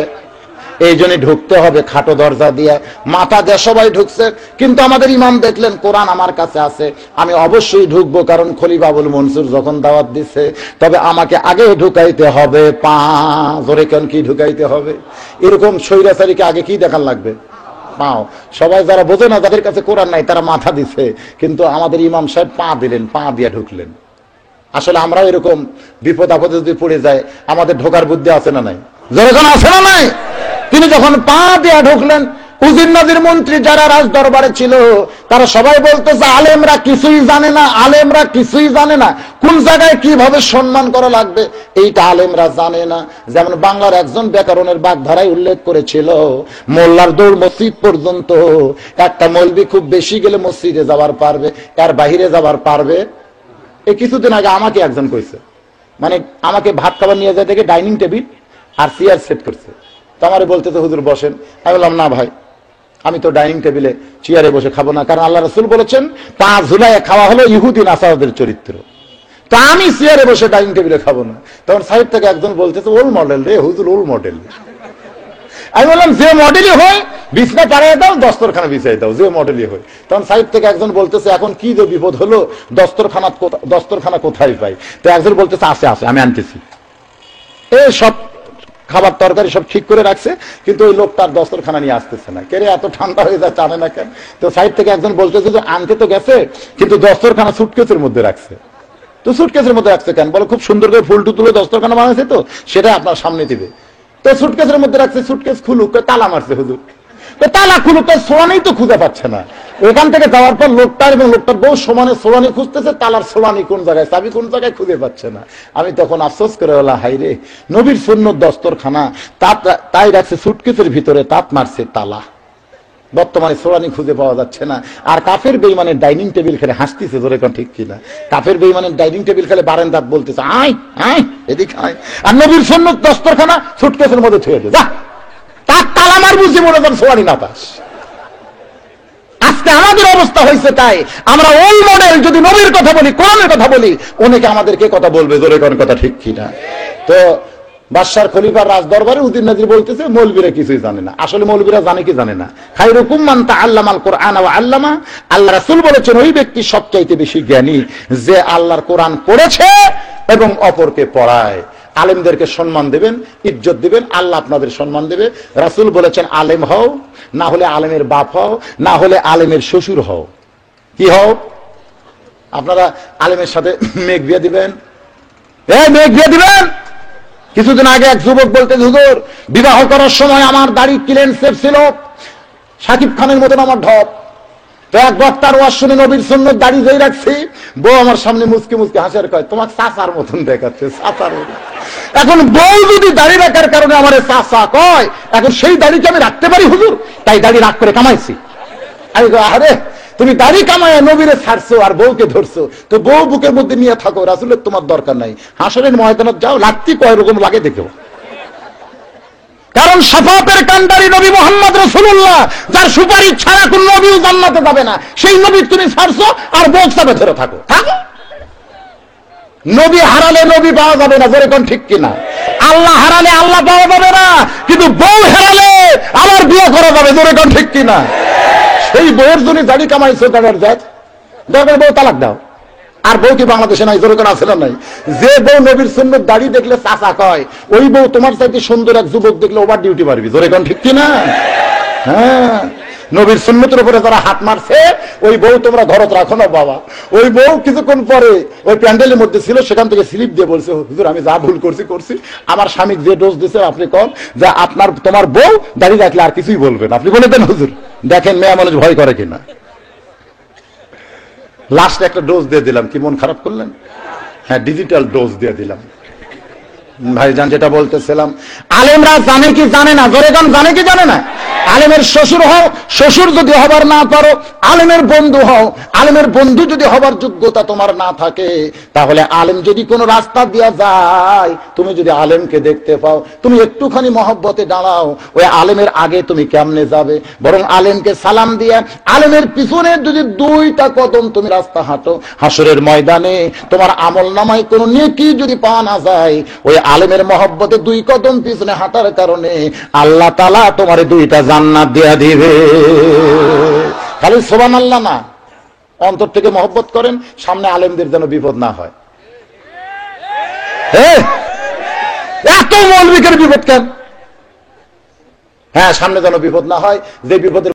এই জন্য ঢুকতে হবে খাটো দরজা দিয়ে, মাথা দিয়ে সবাই ঢুকছে। কিন্তু আমাদের ইমাম দেখলেন কোরআন আমার কাছে আছে, আমি অবশ্যই ঢুকবো, কারণ খলিফা আবুল মনসুর যখন দাওয়াত দিছে। তবে আমাকে আগে ঢুকাইতে হবে পা। জোরে কেন কি ঢুকাইতে হবে? এরকম স্বৈরাচারীকে আগে কি দেখার লাগবে? পাও। সবাই যারা বোঝে না, যাদের কাছে কোরআন নাই, তারা মাথা দিছে, কিন্তু আমাদের ইমাম সাহেব পা দিলেন, পা দিয়ে ঢুকলেন। আসলে আমরা এরকম বিপদ আপদে যদি পড়ে যায়, আমাদের ঢোকার বুদ্ধি আছে না নাই? যখন আছে না নাই? তিনি যখন পা দিয়ে ঢুকলেন, উজির নদীর মন্ত্রী যারা রাজ দরবারে ছিল তারা সবাই বলতেছে আলেমরা কিছুই জানে না, আলেমরা কিছুই জানে না, কোন জায়গায় কিভাবে সম্মান করা লাগবে এইটা আলেমরা জানে না। যেমন বাংলার একজন ব্যাকরণের বাগধারায় উল্লেখ করেছিল, মোল্লার দৌড় মসজিদ পর্যন্ত। একটা মৌলবি খুব বেশি গেলে মসজিদে যাবার পারবে, এর বাহিরে যাবার পারবে। এই কিছুদিন আগে আমাকে একজন কইছে, মানে আমাকে ভাত খাবার নিয়ে যায় দেখে ডাইনিং টেবিল আর চেয়ার সেট করছে। তো আমারে বলতেছে হুজুর বসেন। আমি বললাম না ভাই, আমি তো ডাইনিং টেবিলে চেয়ারে বসে খাবো না, কারণ আল্লাহ রাসূল বলেছেন পা ঝুলাইয়া খাওয়া হলো ইহুদি নাসারাদের চরিত্র। তো আমি চেয়ারে বসে ডাইনিং টেবিলে খাবো না। তখন সাইড থেকে একজন বলতেছে ওল্ড মডেল রে হুজুর, ওল্ড মডেল। আমি বললাম যে মডেলই হয় বিছনা পাড়ায় দাও, দস্তরখানা বিছাই দাও, যে মডেলই হয়। তখন সাইড থেকে একজন বলতেছে এখন কি যে বিপদ হলো, দস্তরখানা কোথায় পাই? তো একজন বলতেছে আছে আছে, আমি আনতেছি। এই সব খাবার তরকারি সব ঠিক করে রাখছে, কিন্তু ওই লোকটার দস্তরখানা নিয়ে আসতেছে না। কেরে এত ঠান্ডা হয়ে যাচ্ছে, আনে না কেন? তো সাইড থেকে একজন বলতেছে যে আনতে তো গেছে, কিন্তু দস্তরখানা সুটকেসের মধ্যে রাখছে। তো সুটকেসের মধ্যে রাখছে কেন? বলে খুব সুন্দর করে ফুলটু তুলে দস্তরখানা বানাইছে, তো সেটা আপনার সামনে দিবে। তো সুটকেসের মধ্যে রাখছে, সুটকেস খুলুক, তালা মারছে হুজুর। তো তালা খুলুক, সোলানি তো খুঁজে পাচ্ছে না। ওখান থেকে যাওয়ার পর লোকটার এবং লোকটার বউ সমানে সোলানি খুঁজতেছে, তালার সোলানি কোন জায়গায়, চাবি কোন জায়গায় খুঁজে পাচ্ছে না। আমি তখন আফসোস করে বললাম হাই রে, নবীর সুন্নত দস্তরখানা তাই রাখছে সুটকেসের ভিতরে, তাত মারছে তালা। বর্তমানে সোলানি খুঁজে পাওয়া যাচ্ছে না। আর কাফের বেঈমানের ডাইনিং টেবিল খেলে হাসতেছে, জোরে কোন ঠিক কিনা? কাফের বেঈমানের ডাইনিং টেবিল খেলে বারান্দাত বলতেছে আয় আয় এদিকে আয়, আর নবীর সুন্নত দস্তরখানা সুটকেসের মধ্যে থুয়ে দে, যা তার তালা মার বুঝি মনে করেন সোলানি না পাস। আজকে আমাদের অবস্থা হয়েছে তাই। আমরা ওই মডেল যদি নবীর কথা বলি, কোরআনের কথা বলি, অনেকে আমাদেরকে কথা বলবে, জোরে কোন কথা ঠিক কিনা? তো বাদশার খলিফার রাজ দরবারে উদ্দিন নাজির বলতেছে মৌলবীরা কিছুই জানে না। আসলে মৌলবীরা জানে কি জানে না? খায়রুকুম মান তাআল্লামাল কুরআন ওয়া আল্লামা। আল্লাহ রাসূল বলেছেন ওই ব্যক্তি সবচাইতে বেশি জ্ঞানী যে আল্লাহর কোরআন পড়েছে এবং অপরকে পড়ায়। আলেমদেরকে সম্মান দেবেন, ইজ্জত দিবেন, আল্লাহ আপনাদের সম্মান দেবে। রাসূল বলেছেন আলেম হও, না হলে আলেমের বাপ হও, না হলে আলেমের শ্বশুর হও। কি হও? আপনারা আলেমের সাথে মেঘ বিয়ে দিবেন, মেঘ বিয়ে দিবেন। কিছুদিন আগে এক যুবক বলতে, হুজুর বিবাহ করার সময় আমার দাড়ি ক্লিন শেভ ছিল, শাকিব খানের মতন আমার ঢপ। তো এক বক্তার ওয়াজ শুনে নবীর সুন্নত দাড়ি যেই রাখছি, বউ আমার সামনে মুসকে মুসকে হাসার কয় তোমার চাচার মতন দেখাচ্ছে, চাচার মতন। এখন বউ যদি দাড়ি রাখার কারণে আমার চাচা কয়, এখন সেই দাড়িকে আমি রাখতে পারি হুজুর, তাই দাড়ি রাগ করে কামাইছি। আমি আরে তুমি দাড়ি কামায় নবীরে ছাড়ছো আর বউকে ধরছো, তো বউ বুকের মধ্যে নিয়ে থাকো, রাসূলের তোমার দরকার নাই। হাসরের ময়দানত যাও, লাত্তি কয় রকম লাগে দেখো। কারণ শাফাতের কান্ডারি নবী মুহাম্মদ রাসূলুল্লাহ, যার সুপারিশ ছাড়া কোন নবীও জান্নাতে যাবে না, সেই নবী তুমি ছাড়ছো আর বউ চাপে ধরে থাকো। থাকো, নবী হারালে নবী পাওয়া যাবে না, যেরকম ঠিক কিনা? আল্লাহ হারালে আল্লাহ পাওয়া যাবে না, কিন্তু বউ হারালে আবার বিয়ে করা যাবে, যেরকম ঠিক কিনা? সেই বউয়ের জন্য দাড়ি কামাইছো, তাদের দরকার বউ তালাক দাও। আর বউ কি বাংলাদেশে নাই? যেরকম আছে না নাই? যে বউ নবীর সুন্নত দাড়ি দেখলে চাচা কয়, ওই বউ তোমার চাইতে সুন্দর এক যুবক দেখলে ওভার ডিউটি পারবি, যেরকম ঠিক কিনা? হ্যাঁ, নবীর সুন্নতের উপরে যারা হাত মারছে ওই বউ তোমরা ঘরত রাখো না বাবা। ওই বউ কিছুক্ষণ পরে ওই প্যান্ডেলের মধ্যে ছিল, সেখান থেকে স্লিপ দিয়ে বলছে হুজুর আমি যা ভুল করছি, আমার স্বামী যে ডোজ দিছে আপনি কম, যে তোমার বউ দাঁড়িয়ে রাখলে আর কিছুই বলবেন, আপনি বলে দেন হুজুর। দেখেন মেয়ে মানুষ ভয় করে কিনা। লাস্টে একটা ডোজ দিয়ে দিলাম, কি মন খারাপ করলেন? হ্যাঁ, ডিজিটাল ডোজ দিয়ে দিলাম। ভাইজান যেটা বলতেছিলাম, আলেমরা জানে কি জানে না? জোরেগান জানে কি জানে না? আলেমের শ্বশুর হও, শ্বশুর যদি হবার না পারো, আলেমের বন্ধু হও। আলেমের বন্ধু যদি হবার যোগ্যতা তোমার না থাকে, তাহলে আলেম যদি কোনো রাস্তা দিয়া যায়, তুমি যদি আলেমকে দেখতে পাও, তুমি একটুখানি মহব্বতে দাঁড়াও, ওই আলেমের আগে তুমি কেমনে যাবে? বরং আলেমকে সালাম দিয়ে আলেমের পিছনে যদি 2টা কদম তুমি রাস্তা হাঁটো, হাসরের ময়দানে তোমার আমল নামায় কোনো নেকি যদি পাওয়া না যায়, ওই আলেমের মহব্বতে 2 কদম পিছনে হাঁটার কারণে আল্লাহ তাআলা তোমারে 2টা জান্নাত দিয়া দিবে। খালি সুবহানাল্লাহ না, অন্তর থেকে মহব্বত করেন, সামনে আলেমদের যেন বিপদ না হয়। এত মৌলবীদের বিপদ কেন? হ্যাঁ, সামনে যেন বিপদ না হয়, যে বিপদের